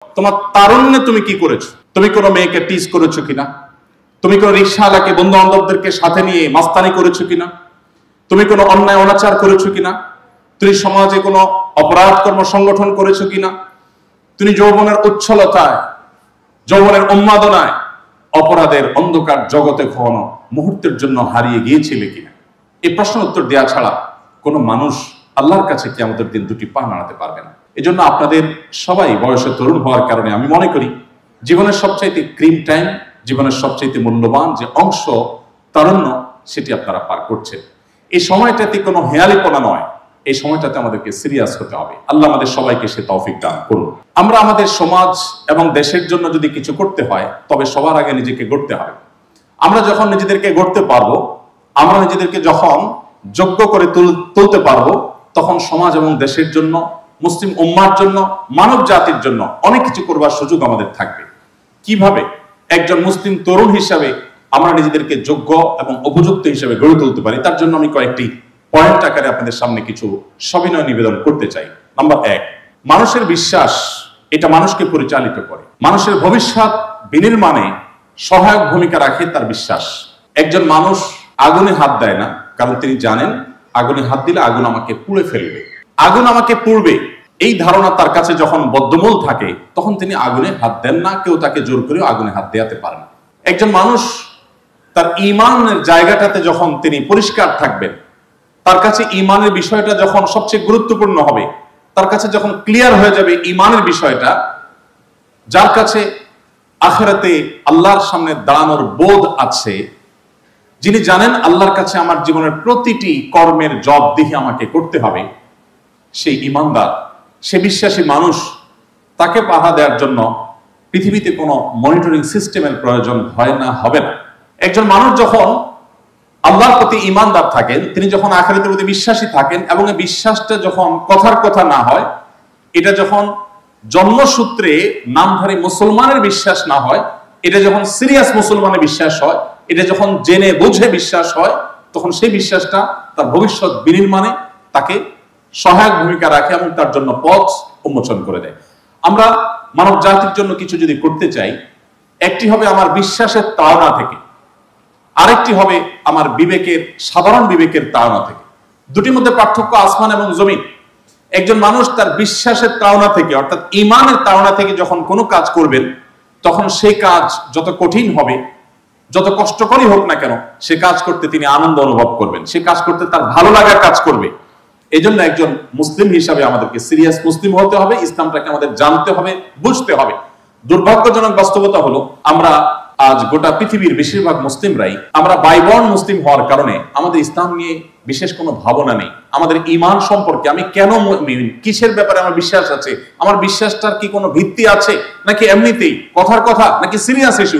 তোমার তারুণ্যে তুমি কি করেছো? তুমি কোনো মেয়েকে টিজ করেছো কিনা? তুমি কোনো রিকশাওয়ালাকে, বন্ধু বান্ধবদেরকে সাথে নিয়ে মাস্তানি করেছো কিনা? তুমি কোনো অন্যায় অনাচার করেছো কিনা? তুমি সমাজে কোনো অপরাধ কর্ম সংগঠন করেছো কিনা? তুমি যৌবনের উচ্ছলতায়, যৌবনের উন্মাদনায় অপরাধের অন্ধকার জগতে কখনো মুহূর্তের জন্য হারিয়ে গিয়েছিলে কিনা? এই প্রশ্নের উত্তর দেওয়া ছাড়া কোনো মানুষ আল্লাহর কাছে কিয়ামতের দিন দুটি পা নাড়াতে পারবে না। এজন্য আপনাদের সবাই বয়সে তরুণ হওয়ার কারণে আমি মনে করি জীবনের সবচাইতে ক্রিম টাইম, জীবনের সবচাইতে মূল্যবান যে অংশ তারুণ্য, সেটি আপনারা পার করছেন। এই সময়টাতে কোনো হেয়ালিপনা নয়, এই সময়টাতে আমাদেরকে সিরিয়াস হতে হবে। আল্লাহ আমাদের সবাইকে সে তৌফিক দান করুন। আমরা আমাদের সমাজ এবং দেশের জন্য যদি কিছু করতে হয়, তবে সবার আগে নিজেকে গড়তে হবে। আমরা যখন নিজেদেরকে গড়তে পারবো, আমরা নিজেদেরকে যখন যোগ্য করে তুলতে পারবো, তখন সমাজ এবং দেশের জন্য, মুসলিম উম্মার জন্য, মানব জাতির জন্য অনেক কিছু করবার সুযোগ আমাদের থাকবে। কিভাবে একজন মুসলিম তরুণ হিসাবে আমরা নিজেদেরকে যোগ্য এবং উপযুক্ত হিসেবে গড়ে তুলতে পারি, তার জন্য আমি কয়েকটি পয়েন্ট আকারে আপনাদের সামনে কিছু সবিনয় নিবেদন করতে চাই। নাম্বার 1, মানুষের বিশ্বাস, এটা মানুষকে পরিচালিত করে। মানুষের ভবিষ্যৎ বিনির্মাণে সহায়ক ভূমিকা রাখে তার বিশ্বাস। একজন মানুষ আগুনে হাত দেয় না, কারণ তিনি জানেন আগুনে হাত দিলে আগুন আমাকে পুড়ে ফেলবে, আগুন আমাকে পুড়বে। এই ধারণা তার কাছে যখন বদ্ধমূল থাকে, তখন তিনি আগুনে হাত দেন না, কেউ তাকে জোর করেও আগুনে হাত দেওয়াতে পারে না। একজন মানুষ তার ঈমানের জায়গাটাতে যখন তিনি পরিষ্কার থাকবেন, তার কাছে ঈমানের বিষয়টা যখন সবচেয়ে গুরুত্বপূর্ণ হবে, তার কাছে যখন ক্লিয়ার হয়ে যাবে ঈমানের বিষয়টা, যার কাছে আখিরাতে আল্লাহর সামনে দাঁড়ানোর বোধ আছে, যিনি জানেন আল্লাহর কাছে আমার জীবনের প্রতিটি কর্মের জবাবদিহি আমাকে করতে হবে, সেই ঈমানদার, সে বিশ্বাসী মানুষ, তাকে পাহা দেওয়ার জন্য পৃথিবীতে কোনো মনিটরিং সিস্টেমের প্রয়োজন হয় না, হবে না। একজন মানুষ যখন আল্লাহর প্রতি ঈমানদার থাকেন, তিনি যখন আখিরাতের প্রতি বিশ্বাসী থাকেন, এবং এই বিশ্বাসটা যখন কথার কথা না হয়, এটা যখন জন্মসূত্রে নামধারী মুসলমানের বিশ্বাস না হয়, এটা যখন সিরিয়াস মুসলমানের বিশ্বাস হয়, এটা যখন জেনে বুঝে বিশ্বাস হয়, তখন সেই বিশ্বাসটা তার ভবিষ্যৎ বিনির্মাণে তাকে সহায়ক ভূমিকা রাখে এবং তার জন্য পথ উন্মোচন করে দেয়। আমরা মানব জাতির জন্য কিছু যদি করতে চাই, একটি হবে আমার বিশ্বাসের তাড়না থেকে, আরেকটি হবে আমার বিবেকের, সাধারণ বিবেকের তাড়না থেকে। দুটির মধ্যে পার্থক্য আসমান এবং জমিন। একজন মানুষ তার বিশ্বাসের তাড়না থেকে, অর্থাৎ ঈমানের তাড়না থেকে যখন কোনো কাজ করবেন, তখন সেই কাজ যত কঠিন হবে, যত কষ্টকরই হোক না কেন, সে কাজ করতে তিনি আনন্দ অনুভব করবেন, সে কাজ করতে তার ভালো লাগার কাজ করবে। এই জন্য একজন মুসলিম হিসাবে আমাদেরকে সিরিয়াস মুসলিম হতে হবে, ইসলামটাকে আমাদের জানতে হবে, বুঝতে হবে। দুর্ভাগ্যজনক বাস্তবতা হলো, আমরা আজ গোটা পৃথিবীর বেশিরভাগ মুসলিমরাই আমরা বাইবর্ন মুসলিম হওয়ার কারণে আমাদের ইসলাম নিয়ে বিশেষ কোনো ভাবনা নেই। আমাদের ঈমান সম্পর্কে, আমি কেন মুমিন, কিসের ব্যাপারে আমার বিশ্বাস আছে, আমার বিশ্বাসটার কি কোনো ভিত্তি আছে, নাকি এমনিতেই কথার কথা, নাকি সিরিয়াস ইস্যু,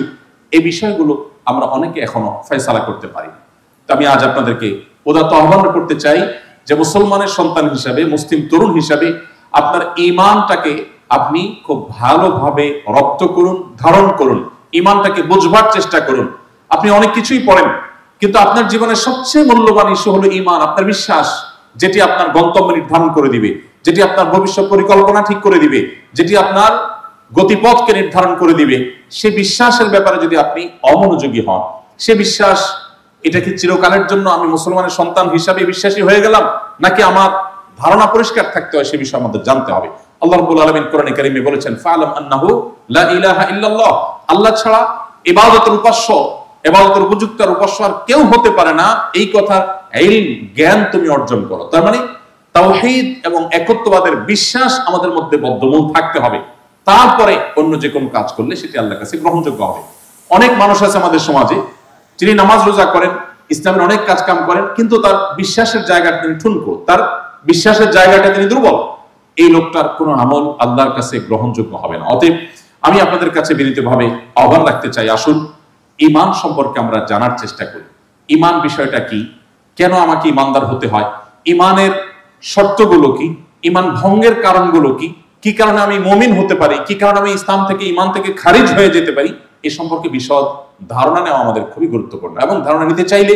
এই বিষয়গুলো আমরা অনেকে এখনো ফয়সালা করতে পারি। তো আমি আজ আপনাদেরকে উদাত্ত আহ্বান করতে চাই যে মুসলমানের সন্তান হিসাবে, মুসলিম তরুণ হিসাবে আপনার ঈমানটাকে আপনি খুব ভালোভাবে রপ্ত করুন, ধারণ করুন, ঈমানটাকে বুঝবার চেষ্টা করুন। আপনি অনেক কিছুই পড়েন, কিন্তু আপনার জীবনের সবচেয়ে মূল্যবান ইস্যু হলো ঈমান, আপনার বিশ্বাস, যেটি আপনার গন্তব্য নির্ধারণ করে দিবে, যেটি আপনার ভবিষ্যৎ পরিকল্পনা ঠিক করে দিবে, যেটি আপনার গতিপথকে নির্ধারণ করে দিবে। সে বিশ্বাসের ব্যাপারে যদি আপনি অমনোযোগী হন, সে বিশ্বাস, এটা কি চিরকালের জন্য আমি মুসলমানের সন্তান হিসাবে বিশ্বাসী হয়ে গেলাম, নাকি আমার ধারণা পরিষ্কার থাকতে হয়, সে বিষয়ে আমাদের জানতে হবে। আল্লাহ রাব্বুল আলামিন কোরআনে কারীমে বলেছেন, ফাআলাম আন্নাহু লা ইলাহা ইল্লাল্লাহ, আল্লাহ ছাড়া ইবাদতের উপাস্য, ইবাদতের উপযুক্ত আর উপাস্য আর কেউ হতে পারে না, এই কথার ইলম, জ্ঞান তুমি অর্জন করো। তার মানে তাওহীদ এবং একত্ববাদের বিশ্বাস আমাদের মধ্যে বদ্ধমূল থাকতে হবে। তারপরে অন্য যে কোনো কাজ করলে সেটি আল্লাহর কাছে গ্রহণযোগ্য হবে। অনেক মানুষ আছে আমাদের সমাজে, যিনি নামাজ রোজা করেন, ইসলামের অনেক কাজ কাম করেন, কিন্তু তার বিশ্বাসের জায়গাটা তিনি ঠুনকো, তার বিশ্বাসের জায়গাটা তিনি দুর্বল। এই লোকটার কোনো আমল আল্লাহর কাছে গ্রহণযোগ্য হবে না। অতএব আমি আপনাদের কাছে বিনীতভাবে আহ্বান রাখতে চাই, আসুন ঈমান সম্পর্কে আমরা জানার চেষ্টা করি। ঈমান বিষয়টা কি, কেন আমাকে ঈমানদার হতে হয়, ঈমানের শর্তগুলো কি, ঈমান ভঙ্গের কারণগুলো কি, কি কারণে আমি মুমিন হতে পারি, কি কারণে আমি ইসলাম থেকে, ঈমান থেকে খারিজ হয়ে যেতে পারি, এই সম্পর্কে বিশদ ধারণা নেওয়া আমাদের খুবই গুরুত্বপূর্ণ। এবং ধারণা নিতে চাইলে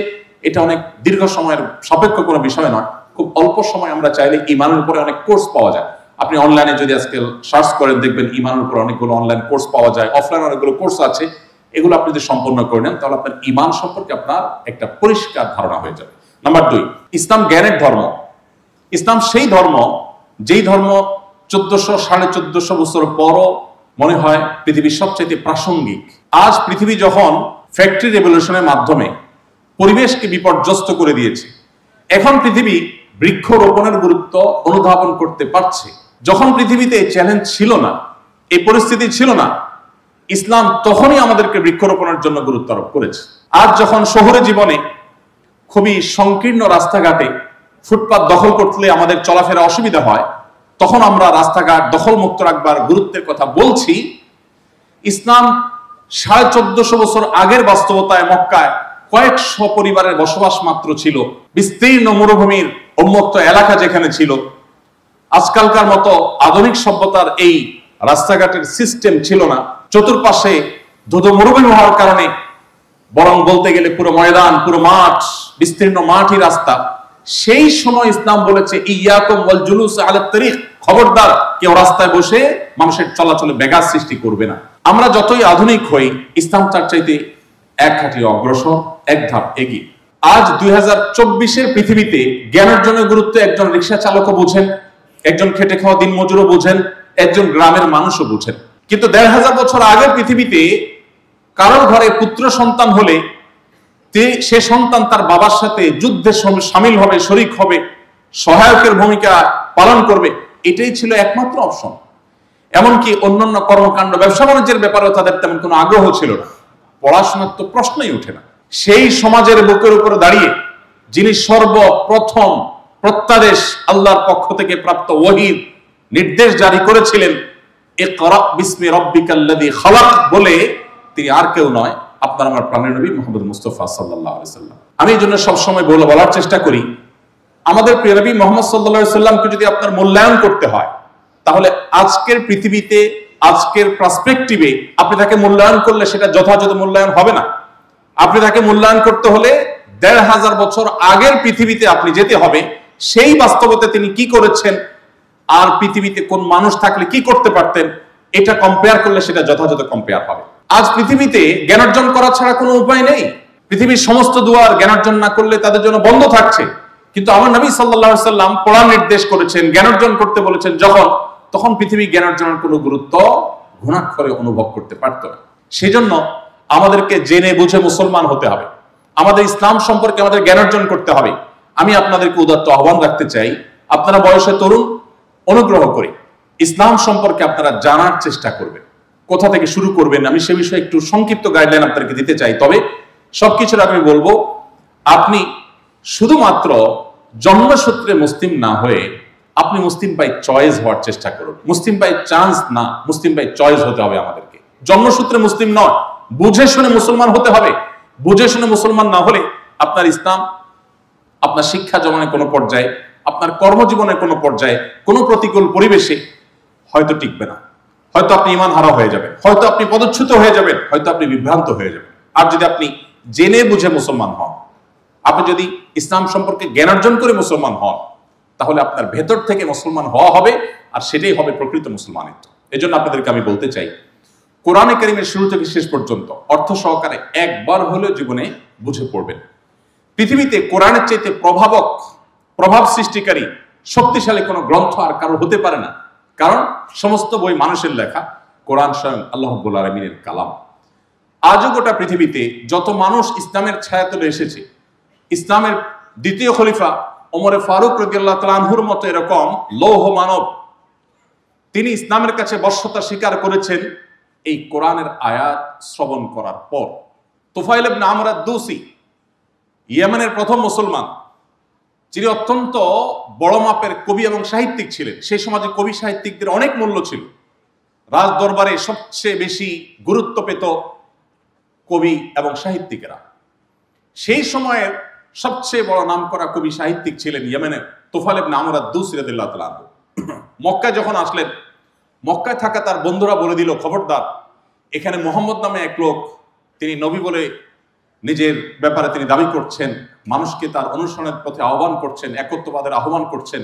এটা অনেক দীর্ঘ সময়ের সাপেক্ষ কোনো বিষয় নয়, খুব অল্প সময় আমরা চাইলে ঈমানের উপরে অনেক কোর্স পাওয়া যায়। আপনি অনলাইনে যদি আজকে সার্চ করেন দেখবেন ইমানের উপর অনেকগুলো অনলাইন কোর্স পাওয়া যায়, অফলাইন অনেকগুলো কোর্স আছে। এগুলো আপনি যদি সম্পন্ন করে নেন তাহলে আপনার ইমান সম্পর্কে আপনার একটা পরিষ্কার ধারণা হয়ে যাবে। নাম্বার 2, ইসলাম জ্ঞানের ধর্ম। ইসলাম সেই ধর্ম যেই ধর্ম 1400 1450 বছর পরও মনে হয় পৃথিবীর সবচেয়ে প্রাসঙ্গিক। আজ পৃথিবী যখন ফ্যাক্টরি রেভলিউশনের মাধ্যমে পরিবেশকে বিপর্যস্ত করে দিয়েছে, এখন পৃথিবী বৃক্ষরোপণের গুরুত্ব অনুধাবন করতে পারছে। যখন পৃথিবীতে এই চ্যালেঞ্জ ছিল না, এই পরিস্থিতি ছিল না, ইসলাম তখনই আমাদেরকে বৃক্ষরোপণের জন্য গুরুত্ব আরোপ করেছে। আজ যখন শহরে জীবনে খুবই সংকীর্ণ রাস্তাঘাটে ফুটপাত দখল করলে আমাদের চলাফেরা অসুবিধা হয়, তখন আমরা রাস্তাঘাট দখল মুক্ত রাখবার গুরুত্বের কথা বলছি। ইসলাম 1450 বছর আগের বাস্তবতায় মক্কায় কয়েকশো পরিবারের বসবাস মাত্র ছিল। বিস্তীর্ণ মরুভূমির উন্মুক্ত এলাকা যেখানে ছিল, আজকালকার মতো আধুনিক সভ্যতার এই রাস্তাঘাটের সিস্টেম ছিল না। চতুর্পাশে ধুধু মরুভূমি হওয়ার কারণে বরং বলতে গেলে পুরো ময়দান, পুরো মাঠ, বিস্তীর্ণ মাঠই রাস্তা। সেই সময় ইসলাম বলেছে ইয়াকুম ওয়াল জুলুস আলাত তারিক, খবরদার কেউ রাস্তায় বসে মানুষের চলাচলে ব্যাঘাত সৃষ্টি করবে না। আমরা যতই আধুনিক হই, ইসলাম তার চাইতে এক হাঁটি অগ্রসর, এক ধাপ এগিয়ে। আজ 2024-এর পৃথিবীতে জ্ঞান অর্জনের গুরুত্ব একজন রিক্সা চালকও বুঝেন, একজন খেটে খাওয়া দিনমজুরও বুঝেন, একজন গ্রামের মানুষও বুঝেন। কিন্তু 1500 বছর আগের পৃথিবীতে কারোর ঘরে পুত্র সন্তান হলে সে সন্তান তার বাবার সাথে যুদ্ধে সামিল হবে, শরিক হবে, সহায়কের ভূমিকা পালন করবে, এটাই ছিল একমাত্র অপশন। এমনকি অন্যান্য কর্মকাণ্ড, ব্যবসা বাণিজ্যের ব্যাপারেও তাদের তেমন কোনো আগ্রহ ছিল না। পড়াশোনার তো প্রশ্নই ওঠে না। সেই সমাজের বুকের উপর দাঁড়িয়ে যিনি সর্বপ্রথম প্রত্যাদেশ আল্লাহর পক্ষ থেকে প্রাপ্ত ওহীর নির্দেশ জারি করেছিলেন, ইকরা বিসমি রাব্বিকাল্লাযী খালাক বলে, তিনি আর কেউ নয়, আপনার আমার প্রাণের নবী মুহাম্মদ মুস্তাফা সাল্লাল্লাহু আলাইহি সাল্লাম। আমি এই জন্য সবসময় বলার চেষ্টা করি, আমাদের প্রিয় নবী মুহাম্মদ সাল্লাল্লাহু আলাইহি সাল্লামকে যদি আপনার মূল্যায়ন করতে হয়, তাহলে আজকের পৃথিবীতে, আজকের পার্সপেক্টিভে আপনি তাকে মূল্যায়ন করলে সেটা যথাযথ মূল্যায়ন হবে না। আপনি তাকে মূল্যায়ন করতে হলে 1500 বছর আগের পৃথিবীতে আপনি যেতে হবে, সেই বাস্তবতা তিনি কি করেছেন আর পৃথিবীতে কোন মানুষ থাকলে কি করতে পারতেন, এটা কম্পেয়ার করলে সেটা যথাযথ কম্পেয়ার হবে। আজ পৃথিবীতে জ্ঞান অর্জন করা ছাড়া কোনো উপায় নেই। পৃথিবীর সমস্ত দুয়ার জ্ঞান অর্জন না করলে তাদের জন্য বন্ধ থাকছে। কিন্তু আমার নবী সাল্লাল্লাহু আলাইহি সাল্লাম পড়ার নির্দেশ করেছেন, জ্ঞান অর্জন করতে বলেছেন তখন পৃথিবী জ্ঞান অর্জনের কোনো গুরুত্ব ঘুণাক্ষরে অনুভব করতে পারত না। সেজন্য আমাদেরকে জেনে বুঝে মুসলমান হতে হবে। আমাদের ইসলাম সম্পর্কে আমাদের জ্ঞান অর্জন করতে হবে। আমি আপনাদেরকে উদাত্ত আহ্বান রাখতে চাই, আপনারা বয়সে তরুণ, অনুগ্রহ করে ইসলাম সম্পর্কে আপনারা জানার চেষ্টা করবেন। কোথা থেকে শুরু করবেন আমি সে বিষয়ে একটু সংক্ষিপ্ত গাইডলাইন আপনাদেরকে দিতে চাই। তবে সবকিছুর আগে আমি বলবো, আপনি শুধুমাত্র জন্মসূত্রে মুসলিম না হয়ে আপনি মুসলিম বাই চয়েস হওয়ার চেষ্টা করুন। মুসলিম বাই চান্স না, মুসলিম বাই চয়েস হতে হবে আমাদেরকে। জন্মসূত্রে মুসলিম নয়, বুঝে শুনে মুসলমান হতে হবে। বুঝে শুনে মুসলমান না হলে আপনার ইসলাম আপনার শিক্ষা জীবনের কোনো পর্যায়ে, আপনার কর্মজীবনের কোনো পর্যায়ে, কোনো প্রতিকূল পরিবেশে হয়তো টিকবে না। হয়তো আপনি ঈমান হারা হয়ে যাবেন, হয়তো আপনি পদচ্যুত হয়ে যাবেন, হয়তো আপনি বিভ্রান্ত হয়ে যাবেন। আর যদি আপনি জেনে বুঝে মুসলমান হন, আপনি যদি ইসলাম সম্পর্কে জ্ঞান অর্জন করে মুসলমান হন, তাহলে আপনার ভেতর থেকে মুসলমান হওয়া হবে, আর সেটাই হবে প্রকৃত মুসলমানিত্ব। এই জন্য আপনাদেরকে আমি বলতে চাই, কোরআনে কারীমের শুরু থেকে শেষ পর্যন্ত অর্থ সহকারে একবার হলেও জীবনে বুঝে পড়বেন। পৃথিবীতে কোরআনের চাইতে প্রভাব সৃষ্টিকারী শক্তিশালী কোনো গ্রন্থ আর কারো হতে পারে না। কারণ সমস্ত বই মানুষের লেখা, কোরআন স্বয়ং আল্লাহ রাব্বুল আলামিনের কালাম। আজও গোটা পৃথিবীতে যত মানুষ ইসলামের ছায়াতলে এসেছে, ইসলামের দ্বিতীয় খলিফা ওমরে ফারুক রাদিয়াল্লাহু তাআলা আনহুর মতো এরকম লৌহ মানব, তিনি ইসলামের কাছে বর্ষতা স্বীকার করেছেন এই কোরআনের আয়াত শ্রবণ করার পর। তুফাইল ইবনে আমর আদ-দৌসি, ইয়েমেনের প্রথম মুসলমান, যিনি অত্যন্ত বড় মাপের কবি এবং সাহিত্যিক ছিলেন। সেই সমাজে কবি সাহিত্যিকদের অনেক মূল্য ছিল। রাজ দরবারে সবচেয়ে বেশি গুরুত্ব পেত কবি এবং সাহিত্যিকেরা। সেই সময়ের সবচেয়ে বড় নামকরা কবি সাহিত্যিক ছিলেন ইয়েমেনের তুফাইল ইবনে আমর আদ-দৌসি রাদিয়াল্লাহু তাআলা আনহু। মক্কায় যখন আসলেন, মক্কায় থাকা তার বন্ধুরা বলে দিল, খবরদার, এখানে মুহাম্মদ নামে এক লোক, তিনি নবী বলে নিজের ব্যাপারে তিনি দাবি করছেন, মানুষকে তার অনুসরণের পথে আহ্বান করছেন, একত্ববাদের আহ্বান করছেন।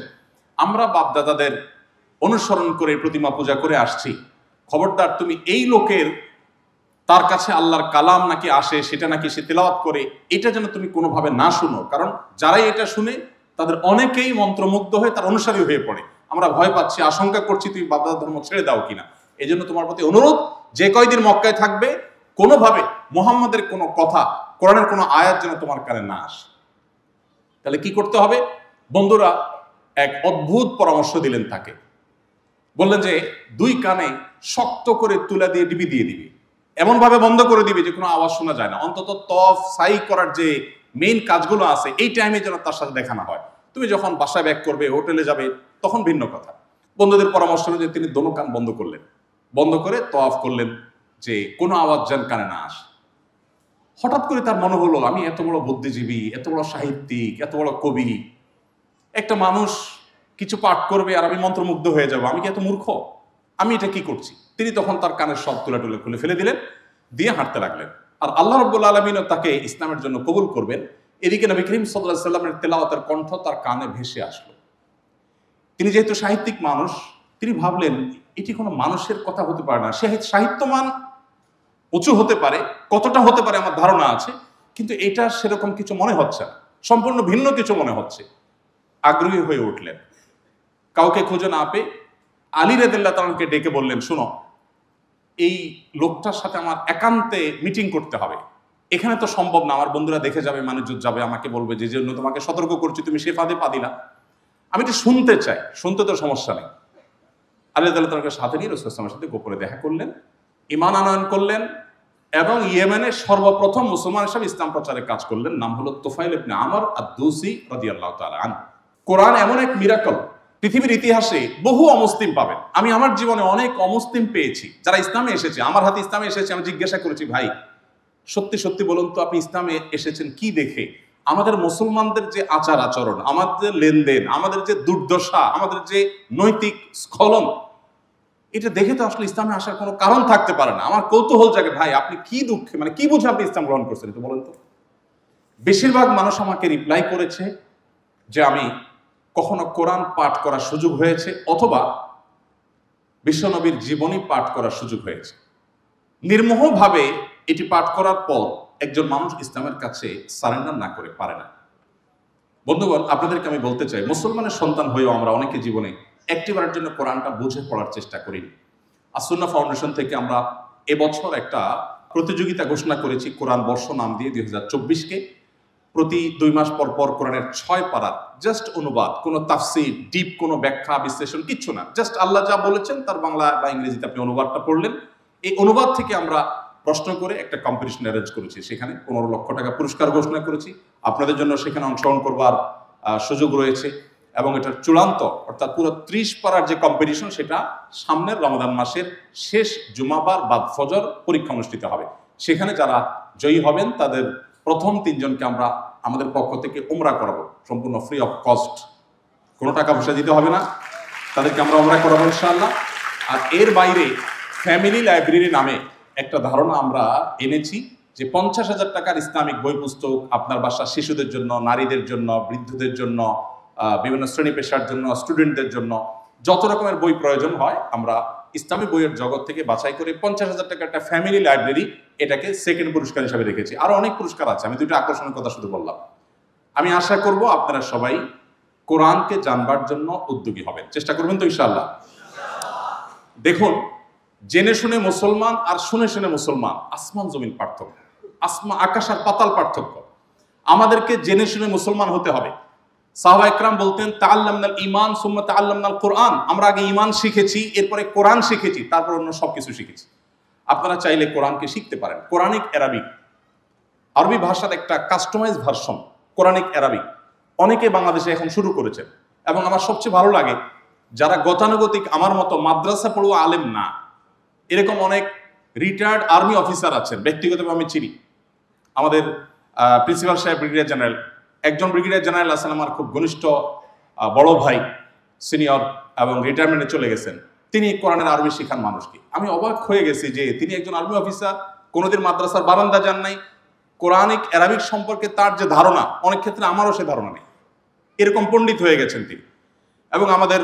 আমরা বাপদাদাদের অনুসরণ করে প্রতিমা পূজা করে আসছি, খবরদার তুমি এই লোকের তার কাছে আল্লাহর কালাম নাকি আসে, সেটা নাকি সে তেলাওয়াত করে, এটা যেন তুমি কোনোভাবে না শুনো। কারণ যারাই এটা শুনে তাদের অনেকেই মন্ত্রমুগ্ধ হয়ে তার অনুসারী হয়ে পড়ে। আমরা ভয় পাচ্ছি, আশঙ্কা করছি তুমি বাপদাদা ধর্ম ছেড়ে দাও কিনা। এই জন্য তোমার প্রতি অনুরোধ, যে কয়দিন মক্কায় থাকবে কোনোভাবে মুহাম্মাদের কোনো কথা, কোরআনের কোনো আয়াত যেন তোমার কানে না আসে। তাহলে কি করতে হবে? বন্ধুরা এক অদ্ভুত পরামর্শ দিলেন তাকে। বললেন যে 2 কানে শক্ত করে তুলা দিয়ে ডিবি দিয়ে দিবি, এমন ভাবে বন্ধ করে দিবি যে কোনো আওয়াজ শোনা যায় না। অন্তত তফ সাই করার যে মেইন কাজগুলো আছে এই টাইমে যেন তার সাথে দেখা না হয়। তুমি যখন বাসায় ব্যাক করবে, হোটেলে যাবে, তখন ভিন্ন কথা। বন্ধুদের পরামর্শ অনুযায়ী তিনি দোনো কান বন্ধ করলেন, বন্ধ করে তওয়াফ করলেন যে কোনো আওয়াজ যেন কানে না আসে। হঠাৎ করে তার মনে হলো, আমি এত বড় বুদ্ধিজীবী, এত বড় সাহিত্যিক, এত বড় কবি, একটা মানুষ কিছু পাঠ করবে আর আমি মন্ত্রমুগ্ধ হয়ে যাব, আমি কি এত মূর্খ? আমি এটা কি করছি? তিনি তখন তার কানের সব তুলে টুলে খুলে ফেলে দিলেন, দিয়ে হাঁটতে লাগলেন। আর আল্লাহ রাব্বুল আলামিনও তাকে ইসলামের জন্য কবুল করবেন। এদিকে নবী করিম সাল্লাল্লাহু আলাইহি সাল্লামের তেলাওয়াতের কণ্ঠ তার কানে ভেসে আসলো। তিনি যেহেতু সাহিত্যিক মানুষ, তিনি ভাবলেন এটি কোনো মানুষের কথা হতে পারে না। সাহিত্যমান উঁচু হতে পারে, কতটা হতে পারে আমার ধারণা আছে, কিন্তু এটা সেরকম কিছু মনে হচ্ছে না, সম্পূর্ণ ভিন্ন কিছু মনে হচ্ছে। আগ্রহী হয়ে উঠলেন, কাউকে খুঁজে না পেয়ে আলী রাদিয়াল্লাহু তাআলাকে ডেকে বললেন, শোনো, এই লোকটার সাথে আমার একান্তে মিটিং করতে হবে। এখানে তো সম্ভব না, আমার বন্ধুরা দেখে যাবে, মানুষজন যাবে, আমাকে বলবে যে জন্য তোমাকে সতর্ক করছি, তুমি সে ফাঁদে পা দিলা। আমি এটা শুনতে চাই, শুনতে তো সমস্যা নেই। আলী রাদিয়াল্লাহু তাআলাকে সাথে নিয়ে রাসূল সাল্লাল্লাহু আলাইহি ওয়াসাল্লামের সাথে গোপনে দেখা করলেন, ঈমান আনয়ন করলেন এবং ইয়েমেনের সর্বপ্রথম মুসলমান হিসেবে ইসলাম প্রচারের কাজ করলেন। নাম হলো তুফাইল ইবনে আমর আদ-দৌসি রাদিয়াল্লাহু তাআলা আনহু। কোরআন এমন এক মিরাকল, পৃথিবীর ইতিহাসে বহু অমুসলিম পাবেন। আমি আমার জীবনে অনেক অমুসলিম পেয়েছি যারা ইসলামে এসেছে, আমার হাতে ইসলামে এসেছে। আমি জিজ্ঞাসা করেছি, ভাই সত্যি সত্যি বলুন তো আপনি ইসলামে এসেছেন কি দেখে? আমাদের মুসলমানদের যে আচার আচরণ, আমাদের লেনদেন, আমাদের যে দুর্দশা, আমাদের যে নৈতিক স্খলন, এটা দেখে তো আসলে ইসলামে আসার কোনো কারণ থাকতে পারে না। আমার কৌতূহল জাগে, ভাই আপনি কি দুঃখে, মানে কি বুঝে আপনি ইসলাম গ্রহণ করছেন তো বলেন তো? বেশিরভাগ মানুষ আমাকে রিপ্লাই করেছে যে আমি কখনো কোরআন পাঠ করার সুযোগ হয়েছে অথবা বিশ্বনবীর জীবনী পাঠ করার সুযোগ হয়েছে। নির্মোহভাবে এটি পাঠ করার পর একজন মানুষ ইসলামের কাছে সারেন্ডার না করে পারে না। বন্ধুগণ, আপনাদেরকে আমি বলতে চাই, মুসলমানের সন্তান হয়েও আমরা অনেকে জীবনে একটিবারের জন্য কোরআনটা বুঝে পড়ার চেষ্টা করি। আসুন্নাহ ফাউন্ডেশন থেকে আমরা এবছর একটা প্রতিযোগিতা ঘোষণা করেছি, কোরআন বর্ষ নাম দিয়ে 2024-কে। প্রতি 2 মাস পর পর কোরআনের 6 পারার জাস্ট অনুবাদ, কোনো তাফসীর, ডিপ কোনো ব্যাখ্যা বিশ্লেষণ কিচ্ছু না, জাস্ট আল্লাহ যা বলেছেন তার বাংলা বা ইংরেজিতে আপনি অনুবাদটা পড়লেন। এই অনুবাদ থেকে আমরা প্রশ্ন করে একটা কম্পিটিশন অ্যারেঞ্জ করেছি, সেখানে 15 লক্ষ টাকা পুরস্কার ঘোষণা করেছি। আপনাদের জন্য সেখানে অংশগ্রহণ করবার সুযোগ রয়েছে এবং এটার চূড়ান্ত অর্থাৎ পুরো 30 পারার যে কম্পিটিশন, সেটা সামনের রমাদান মাসের শেষ জুমাবার বাদ ফজর পরীক্ষা অনুষ্ঠিত হবে। সেখানে যারা জয়ী হবেন তাদের প্রথম 3 জনকে আমরা আমাদের পক্ষ থেকে উমরা করাবো, সম্পূর্ণ ফ্রি অফ কস্ট, কোনো টাকা পয়সা দিতে হবে না, তাদেরকে আমরা উমরা করাবো ইনশাআল্লাহ। আর এর বাইরে ফ্যামিলি লাইব্রেরি নামে একটা ধারণা আমরা এনেছি যে 50,000 টাকার ইসলামিক বই পুস্তক আপনার বাসার শিশুদের জন্য, নারীদের জন্য, বৃদ্ধদের জন্য, বিভিন্ন শ্রেণী পেশার জন্য, স্টুডেন্টদের জন্য যত রকমের বই প্রয়োজন হয় আমরা ইসলামী বইয়ের জগৎ থেকে বাছাই করে 50,000 টাকার একটা ফ্যামিলি লাইব্রেরি, এটাকে সেকেন্ড পুরস্কার হিসাবে রেখেছি। আরো অনেক পুরস্কার আছে, আমি 2টা আকর্ষণীয় কথা শুধু বললাম। আমি আশা করব আপনারা সবাই কোরআনকে জানবার জন্য উদ্যোগী হবেন, চেষ্টা করবেন তো ইনশাআল্লাহ। দেখুন, জেনে শুনে মুসলমান আর শুনে শুনে মুসলমান, আসমান জমিন পার্থক্য, আকাশ আর পাতাল পার্থক্য। আমাদেরকে জেনে শুনে মুসলমান হতে হবে। সাহাবা ইকরাম বলতেন, তাআল্লামনাল ঈমান সুম্মা তাআল্লামনাল কোরআন। আমরা আগে ঈমান শিখেছি, এরপরে কোরআন শিখেছি, তারপর অন্য সবকিছু শিখেছি। আপনারা চাইলে কোরআনকে শিখতে পারেন। কোরআনিক অ্যারাবিক, আরবি ভাষার একটা কাস্টমাইজ ভার্সন কোরআনিক অ্যারাবিক অনেকে বাংলাদেশে এখন শুরু করেছেন। এবং আমার সবচেয়ে ভালো লাগে যারা গতানুগতিক আমার মতো মাদ্রাসা পড়ুয়া আলেম না, এরকম অনেক রিটায়ার্ড আর্মি অফিসার আছেন, ব্যক্তিগতভাবে আমি চিনি। আমাদের প্রিন্সিপাল সাহেব ব্রিগেডিয়ার জেনারেল, একজন ব্রিগেডিয়ার জেনারেল আছেন আমার খুব ঘনিষ্ঠ বড় ভাই, সিনিয়র, এবং রিটায়ারমেন্টে চলে গেছেন। তিনি কোরআনের আরবি শিখান মানুষকে। আমি অবাক হয়ে গেছি যে তিনি একজন আর্মি অফিসার, কোনোদিন মাদ্রাসার বারান্দা যান নাই, কোরআনিক অ্যারাবিক সম্পর্কে তার যে ধারণা, অনেক ক্ষেত্রে আমারও সে ধারণা নেই, এরকম পণ্ডিত হয়ে গেছেন তিনি। এবং আমাদের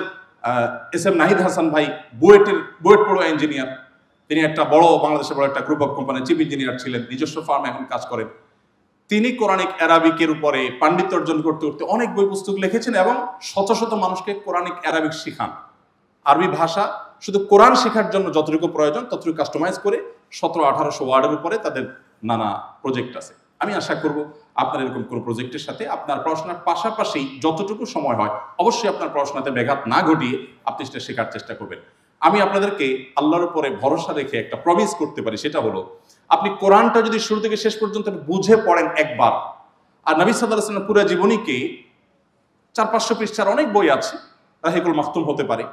এস এম নাহিদ হাসান ভাই বুয়েট পড়ুয়া ইঞ্জিনিয়ার, তিনি একটা বাংলাদেশের বড় একটা group of company chief engineer ছিলেন, নিজস্ব ফার্মে এখন কাজ করেন। তিনি কোরআনিক অ্যারাবিকের উপরে পাণ্ডিত্য অর্জন করতে করতে অনেক বই পুস্তক লিখেছেন এবং শত শত মানুষকে কোরআনিক অ্যারাবিক শিখান। আরবি ভাষা শুধু কোরআন শেখার জন্য যতটুকু প্রয়োজন ততটুকু কাস্টমাইজ করে 1700-1800 ওয়ার্ডের উপরে তাদের নানা প্রজেক্ট আছে। আমি আশা করব আপনার এরকম কোনো প্রজেক্টের সাথে আপনার পড়াশোনার পাশাপাশি যতটুকু সময় হয় অবশ্যই আপনার পড়াশোনাতে ব্যাঘাত না ঘটিয়ে আপনি সেটা শেখার চেষ্টা করবেন। আমি আপনাদেরকে আল্লাহর উপরে ভরসা রেখে একটা প্রমিস করতে পারি, সেটা হলো আপনি কোরআনটা যদি শুরু থেকে শেষ পর্যন্ত বুঝে পড়েন একবার, আর নবী সাল্লাল্লাহু আলাইহি ওয়াসাল্লামের পুরো জীবনীকে 400-500 পৃষ্ঠার অনেক বই আছে, রাহিকুল মাখতুম হতে পারে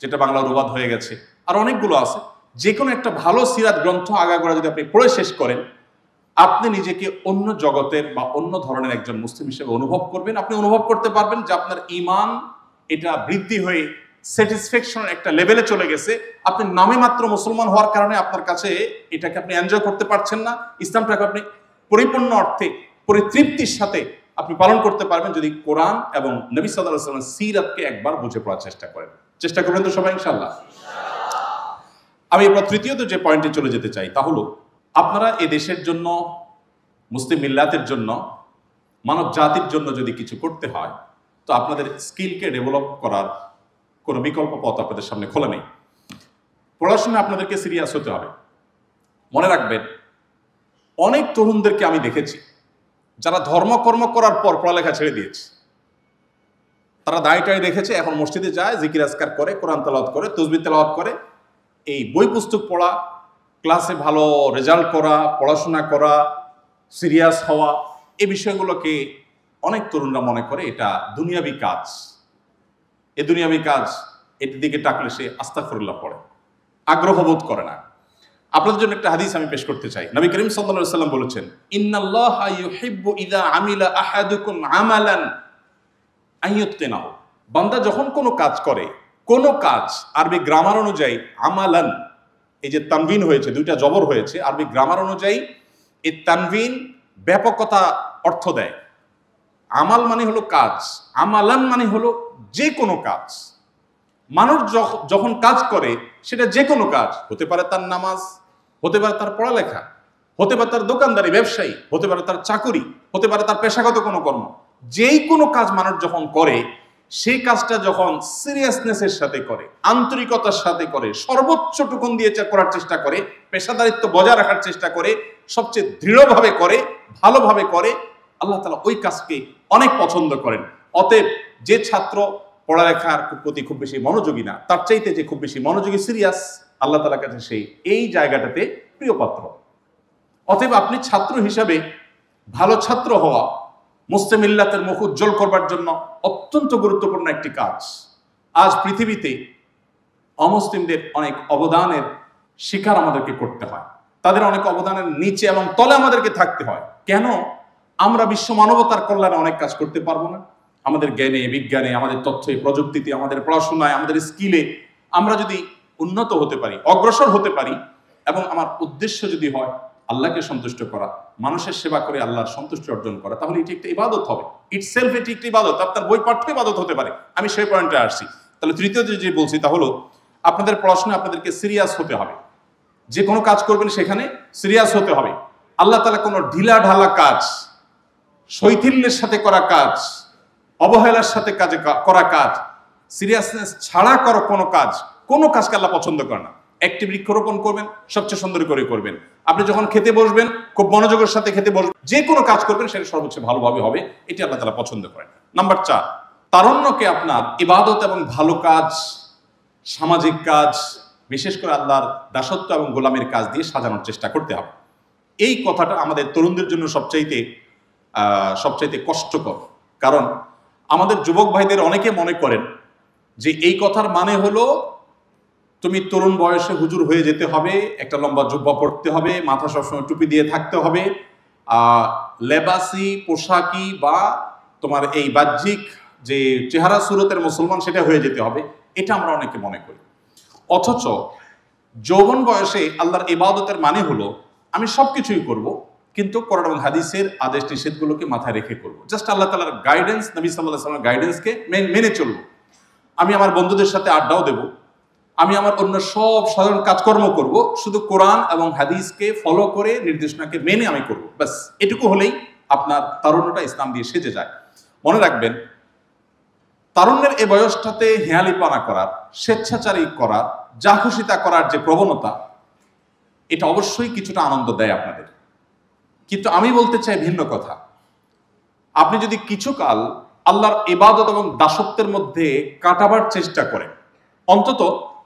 যেটা বাংলা অনুবাদ হয়ে গেছে, আর অনেকগুলো আছে, যে কোনো একটা ভালো সিরাত গ্রন্থ আগাগোড়া যদি আপনি পড়ে শেষ করেন আপনি নিজেকে অন্য জগতের বা অন্য ধরনের একজন মুসলিম হিসেবে অনুভব করবেন। আপনি অনুভব করতে পারবেন যে আপনার ঈমান এটা বৃদ্ধি হয়ে স্যাটিসফ্যাকশনের একটা লেভেলে চলে গেছে। আপনি নামে মাত্র মুসলমান হওয়ার কারণে আপনার কাছে এটাকে আপনি এনজয় করতে পারছেন না, ইসলামটাকে আপনি পরিপূর্ণ অর্থে পরিতৃপ্তির সাথে আপনি পালন করতে পারবেন যদি কোরআন এবং নবী সাল্লাল্লাহু আলাইহি ওয়াসাল্লামের সিরাতকে একবার বুঝে পড়ার চেষ্টা করেন। চেষ্টা করবেন তো সবাই ইনশাআল্লাহ। আমি এবার তৃতীয়ত যে পয়েন্টে চলে যেতে চাই তা হলো আপনারা এ দেশের জন্য, মুসলিম মিল্লাতের জন্য, মানব জাতির জন্য যদি কিছু করতে হয় তো আপনাদের স্কিলকে ডেভেলপ করার কোনো বিকল্প পথ আপনাদের সামনে খোলা নেই। পড়াশোনা আপনাদেরকে সিরিয়াস হতে হবে। মনে রাখবেন, অনেক তরুণদেরকে আমি দেখেছি যারা ধর্মকর্ম করার পর পড়ালেখা ছেড়ে দিয়েছে। তারা দায়টাই রেখেছে, এখন মসজিদে যায়, জিকির আজকার করে, কোরআন তেলাওয়াত করে, তাসবিহ তেলাওয়াত করে। এই বই পুস্তক পড়া, ক্লাসে ভালো রেজাল্ট করা, পড়াশোনা করা, সিরিয়াস হওয়া, এই বিষয়গুলোকে অনেক তরুণরা মনে করে এটা দুনিয়াবি কাজ। এই দুনিয়াবি কাজ, এটির দিকে টাকলে সে আস্তাগফিরুল্লাহ পড়ে, আগ্রহ বোধ করে না। আপনাদের জন্য একটা হাদিস আমি পেশ করতে চাই। নবী করিম সাল্লাল্লাহু আলাইহি ওয়াসাল্লাম বলেছেন, ইন্নাল্লাহা ইউহিব্বু ইযা আমিলা আহাদুকুম আমালান আইয়ুতকিনাহু। বান্দা যখন কোনো কাজ করে, কোনো কাজ, আরবি গ্রামার অনুযায়ী আমালান, এই যে তানভিন হয়েছে, দুইটা জবর হয়েছে, আরবি গ্রামার অনুযায়ী এই তানভিন ব্যাপকতা অর্থ দেয়। আমাল মানে হলো কাজ, আমালান মানে হলো যে কোনো কাজ। মানুষ যখন কাজ করে সেটা যে কোনো কাজ হতে পারে, তার নামাজ, হতে পারে তার পড়ালেখা, হতে পারে তার দোকানদারি ব্যবসায়ী, হতে পারে তার চাকুরি, হতে পারে তার পেশাগত কোনো কর্ম। যেই কোনো কাজ মানুষ যখন করে, সেই কাজটা যখন সিরিয়াসনেসের সাথে করে, আন্তরিকতার সাথে করে, সর্বোচ্চ টুকুন দিয়ে করার চেষ্টা করে, পেশাদারিত্ব বজায় রাখার চেষ্টা করে, সবচেয়ে দৃঢ়ভাবে করে, ভালোভাবে করে, আল্লাহ তাআলা ওই কাজকে অনেক পছন্দ করেন। অতএব যে ছাত্র পড়ালেখার প্রতি খুব বেশি মনোযোগী না, তার চাইতে যে খুব বেশি মনোযোগী, সিরিয়াস, আল্লাহ তাআলার কাছে সেই এই জায়গাটাতে প্রিয় পাত্র। অতএব আপনি ছাত্র হিসাবে ভালো ছাত্র হওয়া মুসলিম মিল্লাতের মুখ উজ্জ্বল করবার জন্য অত্যন্ত গুরুত্বপূর্ণ একটি কাজ। আজ পৃথিবীতে অমুসলিমদের অনেক অবদানের স্বীকার আমাদেরকে করতে হয়, তাদের অনেক অবদানের নিচে এবং তলে আমাদেরকে থাকতে হয়। কেন আমরা বিশ্ব মানবতার কল্যাণে অনেক কাজ করতে পারবো না? আমাদের জ্ঞানে, বিজ্ঞানে, আমাদের তথ্যে, প্রযুক্তিতে, আমাদের পড়াশোনায়, আমাদের স্কিলে আমরা যদি উন্নত হতে পারি, অগ্রসর হতে পারি, এবং আমার উদ্দেশ্য যদি হয় আল্লাহকে সন্তুষ্ট করা, মানুষের সেবা করে আল্লাহর সন্তুষ্টি অর্জন করা, তাহলে এটি একটা ইবাদত হবে। ইটসেলফ এটি একটি ইবাদত। আপনার বই পাঠ্য ইবাদত হতে পারে। আমি সেই পয়েন্টে আসছি। তাহলে তৃতীয় যে বলছি তা হলো আপনাদের পড়াশোনায় আপনাদেরকে সিরিয়াস হতে হবে। যে কোনো কাজ করবেন সেখানে সিরিয়াস হতে হবে। আল্লাহ তাআলা কোনো ঢিলা ঢালা কাজ, শৈথিল্যের সাথে করা কাজ, অবহেলার সাথে করা কাজ, সিরিয়াসনেস ছাড়া করো কোনো কাজকে আল্লাহ পছন্দ করে না। একটি বৃক্ষরোপণ করবেন, সবচেয়ে সুন্দর করে করবেন। আপনি যখন খেতে বসবেন, খুব মনোযোগের সাথে খেতে বসবেন। যে কোনো কাজ করবেন সেটা সর্বোচ্চ ভালোভাবে হবে, এটি আল্লাহ তাআলা পছন্দ করেন। নাম্বার 4, তারুণ্যকে আপনার ইবাদত এবং ভালো কাজ, সামাজিক কাজ, বিশেষ করে আল্লাহর দাসত্ব এবং গোলামের কাজ দিয়ে সাজানোর চেষ্টা করতে হবে। এই কথাটা আমাদের তরুণদের জন্য সবচাইতে কষ্টকর। কারণ আমাদের যুবক ভাইদের অনেকে মনে করেন যে এই কথার মানে হলো তুমি তরুণ বয়সে হুজুর হয়ে যেতে হবে, একটা লম্বা জুব্বা পড়তে হবে, মাথা সবসময় টুপি দিয়ে থাকতে হবে, লেবাসি, পোশাকি বা তোমার এই বাহ্যিক যে চেহারা সুরতের মুসলমান সেটা হয়ে যেতে হবে। এটা আমরা অনেকে মনে করি। অথচ যৌবন বয়সে আল্লাহর ইবাদতের মানে হলো আমি সবকিছুই করব, কিন্তু কোরআন এবং হাদিসের আদেশ নিষেধগুলোকে মাথায় রেখে করব। জাস্ট আল্লাহ তাআলার গাইডেন্স, নবী সাল্লাল্লাহু আলাইহি ওয়াসাল্লামের গাইডেন্সকে মেনে চলব। আমি আমার বন্ধুদের সাথে আড্ডাও দেব, আমি আমার অন্য সব সাধারণ কাজকর্ম করব, শুধু কোরআন এবং হাদিসকে ফলো করে নির্দেশনাকে মেনে আমি করব, ব্যাস এটুকু হলেই আপনার তারুণ্যটা ইসলাম দিয়ে সেজে যায়। মনে রাখবেন, তারুণ্যের এই বয়সটাতে হেয়ালিপানা করার, স্বেচ্ছাচারী করার, যা খুশি তা করার যে প্রবণতা, এটা অবশ্যই কিছুটা আনন্দ দেয় আপনাদের। কিন্তু আমি বলতে চাই ভিন্ন কথা। আপনি যদি কিছুকাল আল্লাহর ইবাদত এবং দাসত্বের মধ্যে কাটাবার চেষ্টা করেন, অন্তত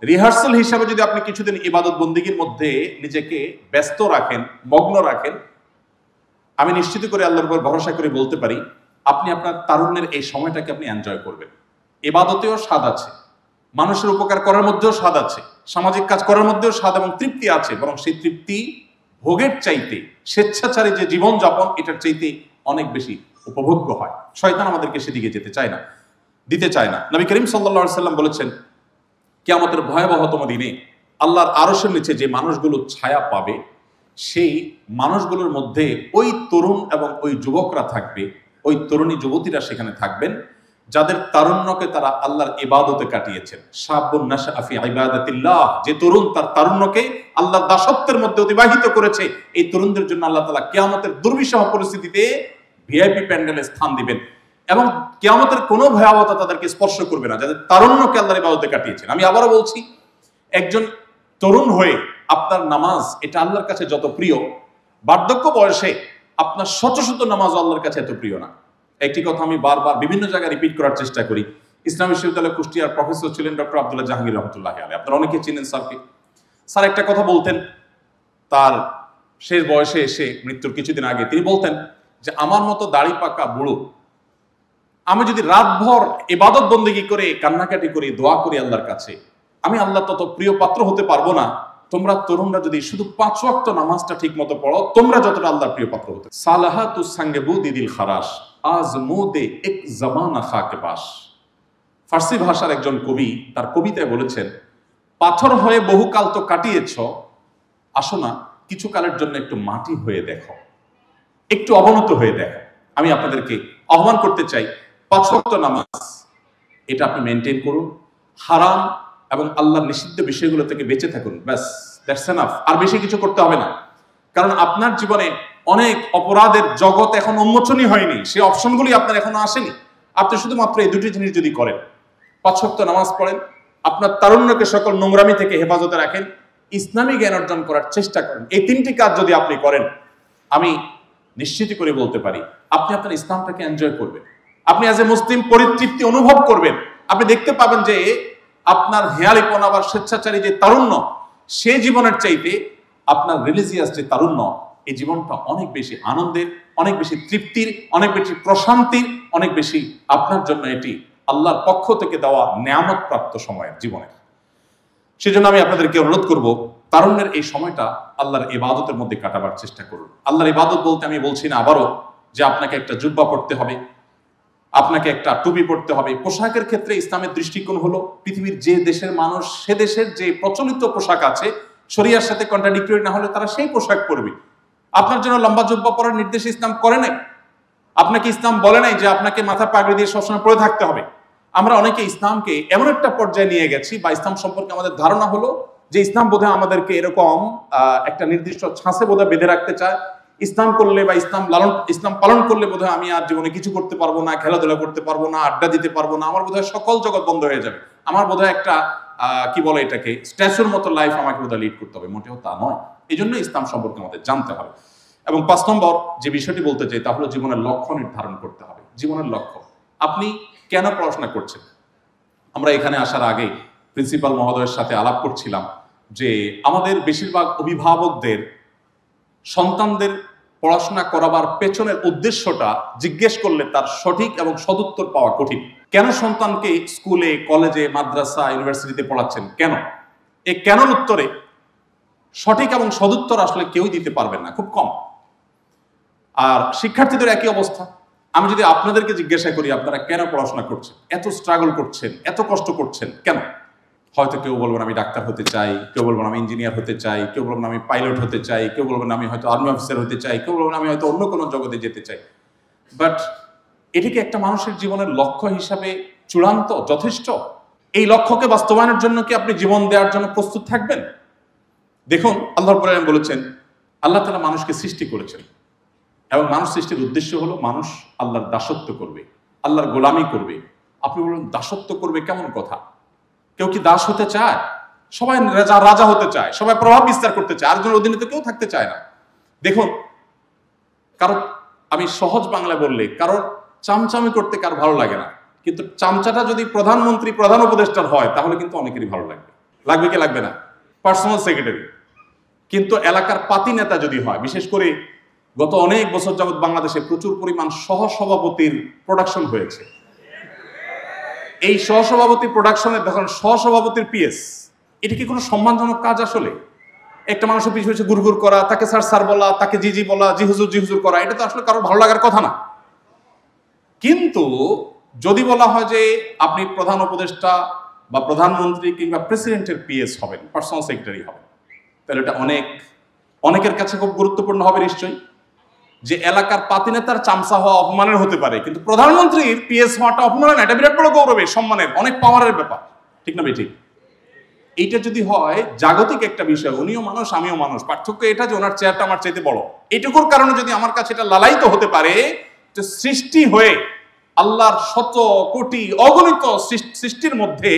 রিহার্সাল হিসাবে যদি আপনি কিছুদিন ইবাদত বন্দিগির মধ্যে নিজেকে ব্যস্ত রাখেন, মগ্ন রাখেন, আমি নিশ্চিত করে আল্লাহর উপর ভরসা করে বলতে পারি আপনি আপনার তারুণ্যের এই সময়টাকে আপনি এনজয় করবেন। ইবাদতেও স্বাদ আছে, মানুষের উপকার করার মধ্যেও স্বাদ আছে, সামাজিক কাজ করার মধ্যেও স্বাদ এবং তৃপ্তি আছে, বরং সেই তৃপ্তি ভোগের চাইতে স্বেচ্ছাচারী যে জীবনযাপন এটার চাইতে অনেক বেশি উপভোগ্য হয়। শয়তান আমাদেরকে সেদিকে দিতে চায় না। নবী করিম সাল্লাল্লাহু আলাইহি সাল্লাম বলেছেন, কিয়ামতের ভয়াবহতম দিনে আল্লাহর আরশের নিচে যে মানুষগুলো ছায়া পাবে, সেই মানুষগুলোর মধ্যে ওই তরুণ এবং ওই যুবকরা থাকবে, ওই তরুণী যুবতীরা সেখানে থাকবেন যাদের তারুণ্যকে তারা আল্লাহর ইবাদতে কাটিয়েছেন। শাবুন নাশআ ফি ইবাদাতিল্লাহ, যে তরুণ তার তারুণ্যকে আল্লাহর দাসত্বের মধ্যে অতিবাহিত করেছে, এই তরুণদের জন্য আল্লাহ তাআলা কিয়ামতের দুর্বিষহ পরিস্থিতিতে ভিআইপি প্যান্ডেলে স্থান দিবেন এবং কিয়ামতের কোনো ভয়াবহতা তাদেরকে স্পর্শ করবে না, যাদের তারুণ্যকে আল্লাহর ইবাদতে কাটিয়েছেন। আমি আবারও বলছি, একজন তরুণ হয়ে আপনার নামাজ এটা আল্লাহর কাছে যত প্রিয়, বার্ধক্য বয়সে আপনার শত শত নামাজ আল্লাহর কাছে এত প্রিয় না। একটি কথা আমি বারবার বিভিন্ন জায়গায় রিপিট করার চেষ্টা করি। ইসলামী বিশ্ববিদ্যালয় কুষ্টিয়ার প্রফেসর ছিলেন ডক্টর আব্দুল্লাহ জাহাঙ্গীর রহমতুল্লাহ আলাইহি। আপনারা অনেকে চিনেন স্যারকে। স্যার একটা কথা বলতেন, তার শেষ বয়সে এসে মৃত্যুর কিছুদিন আগে তিনি বলতেন যে আমার মতো দাড়ি পাকা বুড়ো আমি যদি রাতভর ইবাদত বন্দেগী করে কান্নাকাটি করি, দোয়া করি আল্লাহর কাছে, আমি আল্লাহ তত প্রিয় পাত্র হতে পারবো না তোমরা তরুণরা যদি শুধু 5 ওয়াক্ত নামাজটা ঠিক মতো পড়ো, তোমরা যতটা আল্লাহর প্রিয় পাত্র হতে। সালাহাতু সাঙ্গেবু দিদিল খারাস আজমুদে এক জামানা খাকে বাস। ফার্সি ভাষার একজন কবি তার কবিতায় বলেছেন, পাথর হয়ে বহুকাল তো কাটিয়েছ, আসো না কিছু কালের জন্য একটু মাটি হয়ে দেখো, একটু অবনত হয়ে দেখো। আমি আপনাদেরকে আহ্বান করতে চাই, 5 ওয়াক্ত নামাজ এটা আপনি মেনটেন করুন, হারাম এবং আল্লাহর নিষিদ্ধ বিষয়গুলো থেকে বেঁচে থাকুন, ব্যাস, দ্যাটস এনাফ। আর বেশি কিছু করতে হবে না, কারণ আপনার জীবনে অনেক অপরাধের জগৎ এখন উন্মোচনই হয়নি, সেই অপশনগুলি আপনার এখনো আসেনি। আপনি শুধুমাত্র এই দুটি জিনিস যদি করেন, 5 ওয়াক্ত নামাজ পড়েন, আপনার তারুণ্যকে সকল নোংরামি থেকে হেফাজতে রাখেন, ইসলামী জ্ঞান অর্জন করার চেষ্টা করেন, এই 3টি কাজ যদি আপনি করেন, আমি নিশ্চিত করে বলতে পারি আপনি আপনার ইসলামটাকে এনজয় করবেন। আপনি অ্যাজ এ মুসলিম পরিতৃপ্তি অনুভব করবেন। আপনি দেখতে পাবেন যে আপনার হেয়ালিপনা বা স্বেচ্ছাচারী যে তারুণ্য, সে জীবনের চাইতে আপনার রিলিজিয়াস যে তারুণ্য, এই জীবনটা অনেক বেশি আনন্দের, অনেক বেশি তৃপ্তির, অনেক বেশি প্রশান্তির, অনেক বেশি আপনার জন্য এটি আল্লাহর পক্ষ থেকে দেওয়া নেয়ামত প্রাপ্ত সময়ের জীবনের। সেজন্য আমি আপনাদেরকে অনুরোধ করব, তারুণ্যের এই সময়টা আল্লাহর ইবাদতের মধ্যে কাটাবার চেষ্টা করুন। আল্লাহর ইবাদত বলতে আমি বলছি না আবারও যে আপনাকে একটা জুব্বা পড়তে হবে, আপনাকে একটা টুপি পড়তে হবে। পোশাকের ক্ষেত্রে ইসলামের দৃষ্টিকোণ হলো পৃথিবীর যে দেশের মানুষ সে দেশের যে প্রচলিত পোশাক আছে, শরিয়ার সাথে কন্ট্রাডিক্টরি না হলে তারা সেই পোশাক পরবে। আপনার জন্য লম্বা জুব্বা পরার নির্দেশ ইসলাম করে নাই। আপনাকে ইসলাম বলে নাই যে আপনাকে মাথা পাগড়ি দিয়ে সবসময় পরে থাকতে হবে। আমরা অনেকে ইসলামকে এমন একটা পর্যায়ে নিয়ে গেছি, বা ইসলাম সম্পর্কে আমাদের ধারণা হলো যে ইসলাম বোধহয় আমাদেরকে এরকম একটা নির্দিষ্ট ছাঁচে বোধহয় বেঁধে রাখতে চায়। ইসলাম করলে বা ইসলাম পালন করলে বোধহয় আমি আর জীবনে কিছু করতে পারবো না, খেলাধুলা করতে পারবো না, আড্ডা দিতে পারবো না, আমার বোধহয় সকল জগৎ বন্ধ হয়ে যাবে, আমার বোধহয় একটা কি বলে এটাকে স্ট্যাচুর মতো লাইফ আমাকে বোধহয় লিড করতে হবে। মোটেও তা নয়। এই জন্য ইসলাম সম্পর্কে আমাদের জানতে হবে। এবং 5 নম্বর যে বিষয়টি বলতে চাই তা হলো জীবনের লক্ষ্য নির্ধারণ করতে হবে। জীবনের লক্ষ্য, আপনি কেন পড়াশোনা করছেন? আমরা এখানে আসার আগে প্রিন্সিপাল মহোদয়ের সাথে আলাপ করছিলাম যে আমাদের বেশিরভাগ অভিভাবকদের সন্তানদের পড়াশোনা করাবার পেছনের উদ্দেশ্যটা জিজ্ঞেস করলে তার সঠিক এবং সদুত্তর পাওয়া কঠিন। কেন সন্তানকে স্কুলে, কলেজে, মাদ্রাসা, ইউনিভার্সিটিতে পড়াচ্ছেন, কেন? এই কেনর উত্তরে সঠিক এবং সদুত্তর আসলে কেউই দিতে পারবেন না, খুব কম। আর শিক্ষার্থীদের একই অবস্থা। আমি যদি আপনাদেরকে জিজ্ঞাসা করি আপনারা কেন পড়াশোনা করছেন, এত স্ট্রাগল করছেন, এত কষ্ট করছেন, কেন? হয়তো কেউ বলবেন আমি ডাক্তার হতে চাই, কেউ বলবেন আমি ইঞ্জিনিয়ার হতে চাই, কেউ বলবেন আমি পাইলট হতে চাই, কেউ বলবেন আমি হয়তো আর্মি অফিসার হতে চাই, কেউ বলবেন আমি হয়তো অন্য কোনো জগতে যেতে চাই। বাট এটিকে একটা মানুষের জীবনের লক্ষ্য হিসাবে চূড়ান্ত যথেষ্ট? এই লক্ষ্যকে বাস্তবায়নের জন্য কি আপনি জীবন দেওয়ার জন্য প্রস্তুত থাকবেন? দেখুন, আল্লাহর কোরআনে বলেছেন আল্লাহ তাআলা মানুষকে সৃষ্টি করেছেন এবং মানুষ সৃষ্টির উদ্দেশ্য হলো মানুষ আল্লাহর দাসত্ব করবে, আল্লাহর গোলামি করবে। আপনি বলুন দাসত্ব করবে, কেমন কথা? কেউ কি দাস হতে চায়? সবাই রাজা হতে চায়, সবাই প্রভাব বিস্তার করতে চায়, আরেকজনের অধীনে তো কেউ থাকতে চায় না। দেখুন, কারণ আমি সহজ বাংলায় বললে কারোর চামচামি করতে কার ভালো লাগে না, কিন্তু চামচাটা যদি প্রধানমন্ত্রী প্রধান উপদেষ্টার হয় তাহলে কিন্তু অনেকেরই ভালো লাগবে। লাগবে কি লাগবে না? Personal secretary. কিন্তু এলাকার পাতি নেতা যদি হয়, বিশেষ করে গত অনেক বছর যাবৎ বাংলাদেশে প্রচুর পরিমাণ সহসভাপতির প্রোডাকশন হয়েছে। এই সহসভাপতি প্রোডাকশনের দেখুন সহসভাপতির পিএস, এটা কি কোনো সম্মানজনক কাজ? আসলে একটা মানুষের পিছু পিছু গুড়গুড় করা, তাকে স্যার স্যার বলা, তাকে জি জি বলা, জি হুজুর করা, এটা তো আসলে কারোর ভালো লাগার কথা না। কিন্তু যদি বলা হয় যে আপনি প্রধান উপদেষ্টা বা প্রধানমন্ত্রী কিংবা প্রেসিডেন্টের পিএস হবেন, পার্সোনাল সেক্রেটারি হবেন, তাহলে এটা অনেকের কাছে খুব গুরুত্বপূর্ণ হবে নিশ্চয়ই। যে এলাকার পাতি নেতার চামচা হওয়া অপমানের হতে পারে, কিন্তু প্রধানমন্ত্রীর পিএস হওয়াটা অপমান না, এটা বিরাট বড় গৌরবের, সম্মানের, অনেক পাওয়ারের ব্যাপার, ঠিক না বেঠিক? এইটা যদি হয় জাগতিক একটা বিষয়, উনিও মানুষ আমিও মানুষ, পার্থক্য এটা যে ওনার চেয়ারটা আমার চাইতে বড়, এইটুকুর কারণে যদি আমার কাছে এটা লালায়িত হতে পারে, তো সৃষ্টি হয়ে আল্লাহর শত কোটি অগণিত সৃষ্টির মধ্যে,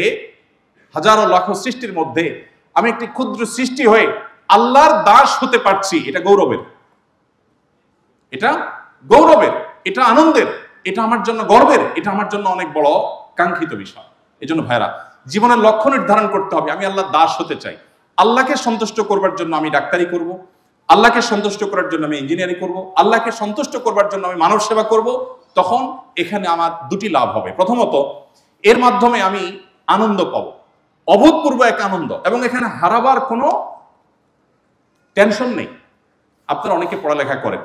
হাজারো লাখো সৃষ্টির মধ্যে আমি একটি ক্ষুদ্র সৃষ্টি হয়ে আল্লাহর দাস হতে পারছি, এটা গৌরবের, এটা গৌরবের, এটা আনন্দের, এটা আমার জন্য গর্বের, এটা আমার জন্য অনেক বড় কাঙ্ক্ষিত বিষয়। এই জন্য ভাইরা, জীবনের লক্ষ্য নির্ধারণ করতে হবে। আমি আল্লাহর দাস হতে চাই, আল্লাহকে সন্তুষ্ট করবার জন্য আমি ডাক্তারি করব, আল্লাহকে সন্তুষ্ট করার জন্য আমি ইঞ্জিনিয়ারিং করব, আল্লাহকে সন্তুষ্ট করবার জন্য আমি মানব সেবা করব। তখন এখানে আমার দুটি লাভ হবে। প্রথমত, এর মাধ্যমে আমি আনন্দ পাবো, অভূতপূর্ব এক আনন্দ, এবং এখানে হারাবার কোনো টেনশন নেই। আপনারা অনেকে পড়ালেখা করেন,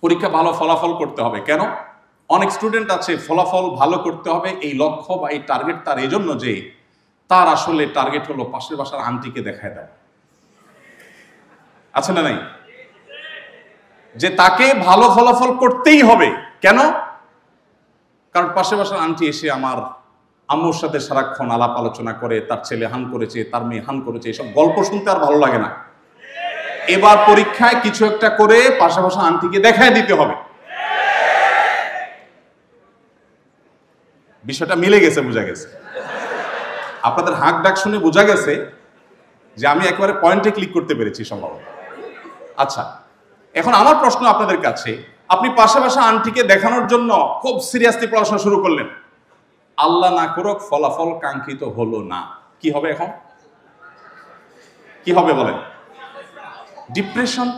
পরীক্ষা ভালো ফলাফল করতে হবে, কেন? অনেক স্টুডেন্ট আছে ফলাফল ভালো করতে হবে এই লক্ষ্য বা এই টার্গেট তার এই জন্য যে তার আসলে টার্গেট হলো পাশের বাসার আন্টিকে দেখায় দেওয়া, আছে না নাই? যে তাকে ভালো ফলাফল করতেই হবে, কেন? কারণ পাশের বাসার আন্টি এসে আমার আম্মুর সাথে সারাক্ষণ আলাপ আলোচনা করে, তার ছেলে হান করেছে, তার মেয়ে হান করেছে, এসব গল্প শুনতে আর ভালো লাগে না। এবার পরীক্ষায় কিছু একটা করে পাশাপাশি আন্টিকে দেখায় দিতে হবে। বিষয়টা মিলে গেছে, বোঝা গেছে? আপনাদের হাঁক ডাক শুনে বোঝা গেছে যে আমি একেবারে পয়েন্টে ক্লিক করতে পেরেছি সম্ভবত। আচ্ছা, এখন আমার প্রশ্ন আপনাদের কাছে, আপনি পাশাপাশি আন্টিকে দেখানোর জন্য খুব সিরিয়াসলি পড়াশোনা শুরু করলেন, আল্লাহ না করুক ফলাফল কাঙ্ক্ষিত হলো না, কি হবে? এখন কি হবে বলেন? ডিপ্রেশন,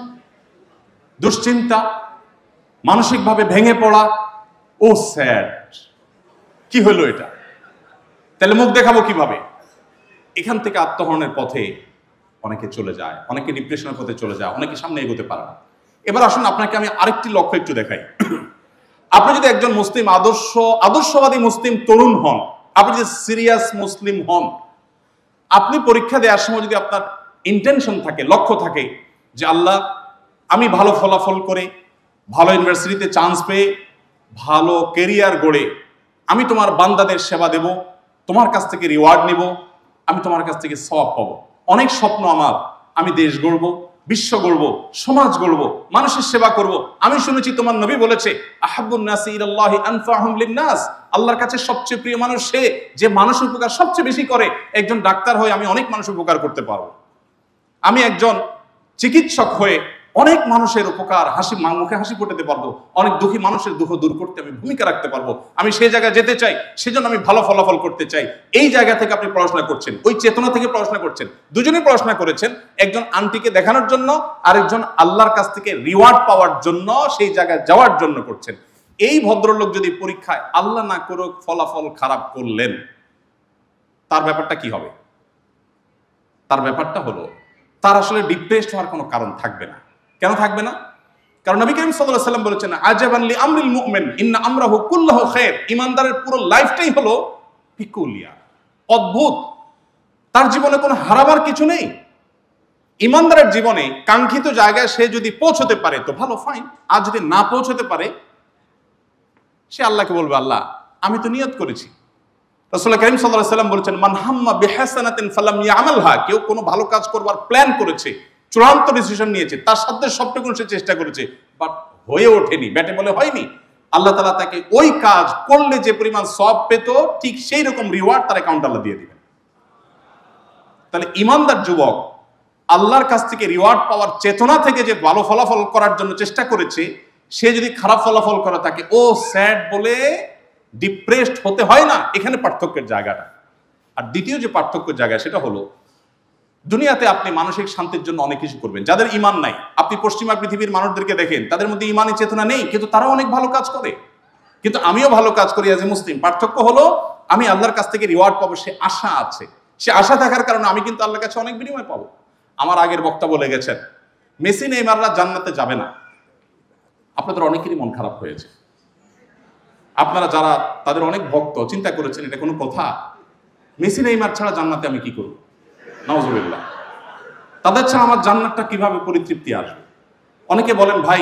দুশ্চিন্তা, মানসিকভাবে ভেঙে পড়া, ও স্যাড, কি হলো এটা? তাহলে মুখ দেখাবো কিভাবে? এখান থেকে আত্মহরণের পথে অনেকে চলে যায়, অনেকে ডিপ্রেশনের পথে চলে যায়, অনেকে সামনে এগোতে পারে না। এবার আসুন আপনাকে আমি আরেকটি লক্ষ্য একটু দেখাই। আপনি যদি একজন মুসলিম আদর্শবাদী মুসলিম তরুণ হন, আপনি যদি সিরিয়াস মুসলিম হন, আপনি পরীক্ষা দেওয়ার সময় যদি আপনার ইন্টেনশন থাকে, লক্ষ্য থাকে যে আল্লাহ আমি ভালো ফলাফল করে, ভালো ইউনিভার্সিটিতে চান্স পেয়ে, ভালো কেরিয়ার গড়ে আমি তোমার বান্দাদের সেবা দেব, তোমার কাছ থেকে রিওয়ার্ড নিব, আমি তোমার কাছ থেকে সওয়াব পাবো। অনেক স্বপ্ন আমার, আমি দেশ গড়ব, বিশ্ব গড়ব, সমাজ গড়ব, মানুষের সেবা করব। আমি শুনেছি তোমার নবী বলেছে আহাব্বুন নাসি ইলাল্লাহি আনফাহুম লিন-নাস, আল্লাহর কাছে সবচেয়ে প্রিয় মানুষ সে যে মানুষ উপকার সবচেয়ে বেশি করে। একজন ডাক্তার হয়ে আমি অনেক মানুষ উপকার করতে পারবো, আমি একজন চিকিৎসক হয়ে অনেক মানুষের উপকার, মুখে হাসি ফোটাতে পারবো, অনেক দুঃখী মানুষের দুঃখ দূর করতে আমি ভূমিকা রাখতে পারবো। আমি সেই জায়গায় যেতে চাই, সেজন্য আমি ভালো ফলাফল করতে চাই। এই জায়গা থেকে আপনি পড়াশোনা করছেন, ওই চেতনা থেকে পড়াশোনা করছেন, দুজনেই পড়াশোনা করেছেন। একজন আন্টিকে দেখানোর জন্য, আরেকজন আল্লাহর কাছ থেকে রিওয়ার্ড পাওয়ার জন্য, সেই জায়গায় যাওয়ার জন্য করছেন। এই ভদ্রলোক যদি পরীক্ষায় আল্লাহ না করুক ফলাফল খারাপ করলেন, তার ব্যাপারটা কি হবে? তার ব্যাপারটা হলো তার আসলে ডিপ্রেসড হওয়ার কোনো কারণ থাকবে না। কেন থাকবে না? কারণ নবী করিম সাল্লাল্লাহু আলাইহি ওয়াসাল্লাম বলেছেন আজাবান লি আমরিল মুমিন ইন্না আমরাহু কুল্লুহু খায়র। ইমানদারের পুরো লাইফটাই হলো পিকুলিয়া, অদ্ভুত। তার জীবনে কোনো হারাবার কিছু নেই। ইমানদারের জীবনে কাঙ্ক্ষিত জায়গায় সে যদি পৌঁছতে পারে তো ভালো, ফাইন। আর যদি না পৌঁছতে পারে, সে আল্লাহকে বলবে আল্লাহ আমি তো নিয়ত করেছি, রাসূলুল্লাহ কারীম সাল্লাল্লাহু আলাইহি ওয়াসাল্লাম বলেছেন, মান হাম্মা বিহাসানাতিন ফালাম ইয়ামালহা, কেউ কোনো ভালো কাজ করবার প্ল্যান করেছে, চূড়ান্ত ডিসিশন নিয়েছে, তার সাথে সবটুকু সে চেষ্টা করেছে, বাট হয়ে ওঠেনি, ব্যাটে বলে হয়নি, আল্লাহ তাআলা তাকে ওই কাজ করলে যে পরিমাণ সওয়াব পেত ঠিক সেই রকম রিওয়ার্ড তার অ্যাকাউন্ট আল্লাহ দিয়ে দিবেন। তাহলে ঈমানদার যুবক আল্লাহর কাছ থেকে রিওয়ার্ড পাওয়ার চেতনা থেকে যে ভালো ফলাফল করার জন্য চেষ্টা করেছে, সে যদি খারাপ ফলাফল করে থাকে, ও স্যাড বলে ডিপ্রেসড হতে হয় না। এখানে পার্থক্যের জায়গাটা। আর দ্বিতীয় যে পার্থক্যের জায়গা সেটা হলো, দুনিয়াতে আপনি মানসিক শান্তির জন্য অনেক কিছু করবেন। যাদের ঈমান নাই, আপনি পশ্চিমা পৃথিবীর মানুষদেরকে দেখেন, তাদের মধ্যে ঈমানি চেতনা নেই, কিন্তু তারাও অনেক ভালো কাজ করে। কিন্তু আমিও ভালো কাজ করি অ্যাজ এ মুসলিম। পার্থক্য হলো আমি আল্লাহর কাছ থেকে রিওয়ার্ড পাবো, সে আশা আছে। সে আশা থাকার কারণে আমি কিন্তু আল্লাহর কাছে অনেক বিনিময় পাবো। আমার আগের বক্তা বলে গেছেন, মেসি নেইমাররা জান্নাতে যাবে না। আপনাদের অনেকেরই মন খারাপ হয়েছে। আপনারা যারা তাদের অনেক ভক্ত, চিন্তা করেছেন এটা কোনো কথা? মেসি নেইমার ছাড়া জান্নাতে আমি কি করব? নাউজুবিল্লাহ। তাদের ছাড়া আমার জান্নাতটা কিভাবে পরিতৃপ্তি আসবে? অনেকে বলেন, ভাই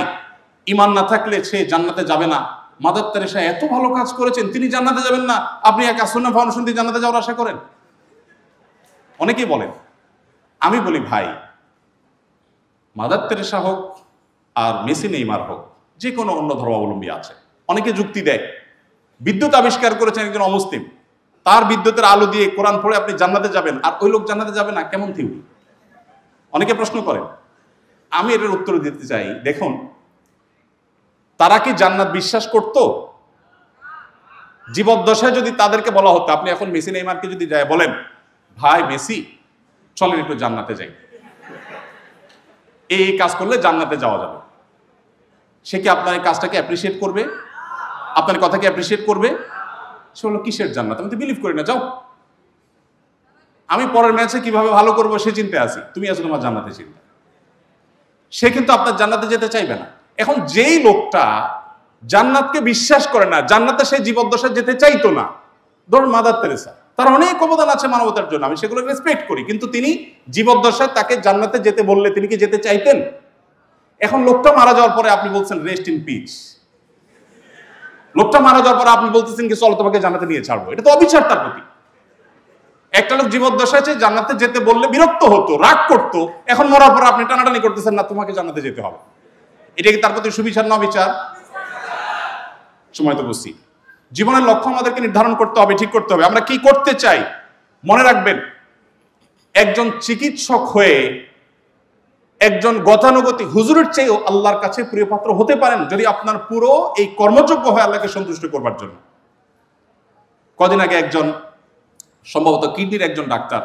ঈমান না থাকলে সে জান্নাতে যাবে না। মাদার তেরেসা এত ভালো কাজ করেছেন, তিনি জান্নাতে যাবেন না, আপনি এক সুন্নাহ ফাউন্ডেশন দিয়ে জান্নাতে যাওয়ার আশা করেন? অনেকেই বলেন। আমি বলি, ভাই মাদার তেরেসা হোক আর মেসি নেইমার হোক, যে কোনো অন্য ধর্মাবলম্বী আছে, অনেকে যুক্তি দেয় বিদ্যুৎ আবিষ্কার করেছেন একজন অমুসলিম, তার বিদ্যুতের আলো দিয়ে কোরআন পড়ে আপনি জান্নাতে যাবেন, আর ওই লোক জান্নাতে যাবে না, কেমন থিওরি? অনেকে প্রশ্ন করেন। আমি এটার উত্তর দিতে চাই, দেখুন, তারা কি জান্নাত বিশ্বাস করত? জীবদ্দশায় যদি তাদেরকে বলা হতো, আপনি এখন মেসি নেইমারকে যদি যায় বলেন, ভাই মেসি চলেন একটু জান্নাতে যাই, এই কাজ করলে জান্নাতে যাওয়া যাবে, সে কি আপনার এই কাজটাকে অ্যাপ্রিসিয়েট করবে? আপনার কথাকে অ্যাপ্রিসিয়েট করবে? সে হলো কিসের জান্নাত? আমি তো বিলিভ করি না, যাও, আমি পরের ম্যাচে কিভাবে ভালো করবো সে চিন্তা আছি, তুমি আছো তোমার জান্নাতে চিন্তা। সে কিন্তু আপনার জান্নাতে যেতে চাইবে না। এখন যেই লোকটা জান্নাতকে বিশ্বাস করে না, জান্নাতে সে জীবদ্দশায় যেতে চাইতো না, ধরুন মাদার তেরেসা, তার অনেক অবদান আছে মানবতার জন্য, আমি সেগুলো রেসপেক্ট করি, কিন্তু তিনি জীবদ্দশায় তাকে জান্নাতে যেতে বললে তিনি কি যেতে চাইতেন? এখন লোকটা মারা যাওয়ার পরে আপনি বলছেন রেস্ট ইন পিস, লোকটা মারা যাওয়ার পরে আপনি বলতেছেন কি চলো তোমাকে জান্নাতে নিয়ে ছাড়বো, এটা তো অবিচার তার প্রতি। একটা লোক জীবদ্দশায় জান্নাতে যেতে বললে বিরক্ত হতো, রাগ করতো, এখন মরার পর আপনি টানাটানি করতেছেন না তোমাকে জান্নাতে যেতে হবে, এটা কি তার প্রতি সুবিচার না অবিচার? সময় তো বুঝছি। জীবনের লক্ষ্য আমাদেরকে নির্ধারণ করতে হবে, ঠিক করতে হবে আমরা কি করতে চাই। মনে রাখবেন, একজন চিকিৎসক হয়ে একজন গতানুগতিক হুজুরের চেয়েও আল্লাহর কাছে প্রিয় পাত্র হতে পারেন যদি আপনার পুরো এই কর্মযোগ্য হয় আল্লাহকে সন্তুষ্ট করবার জন্য। কদিন আগে একজন সম্ভবত কিডনির একজন ডাক্তার,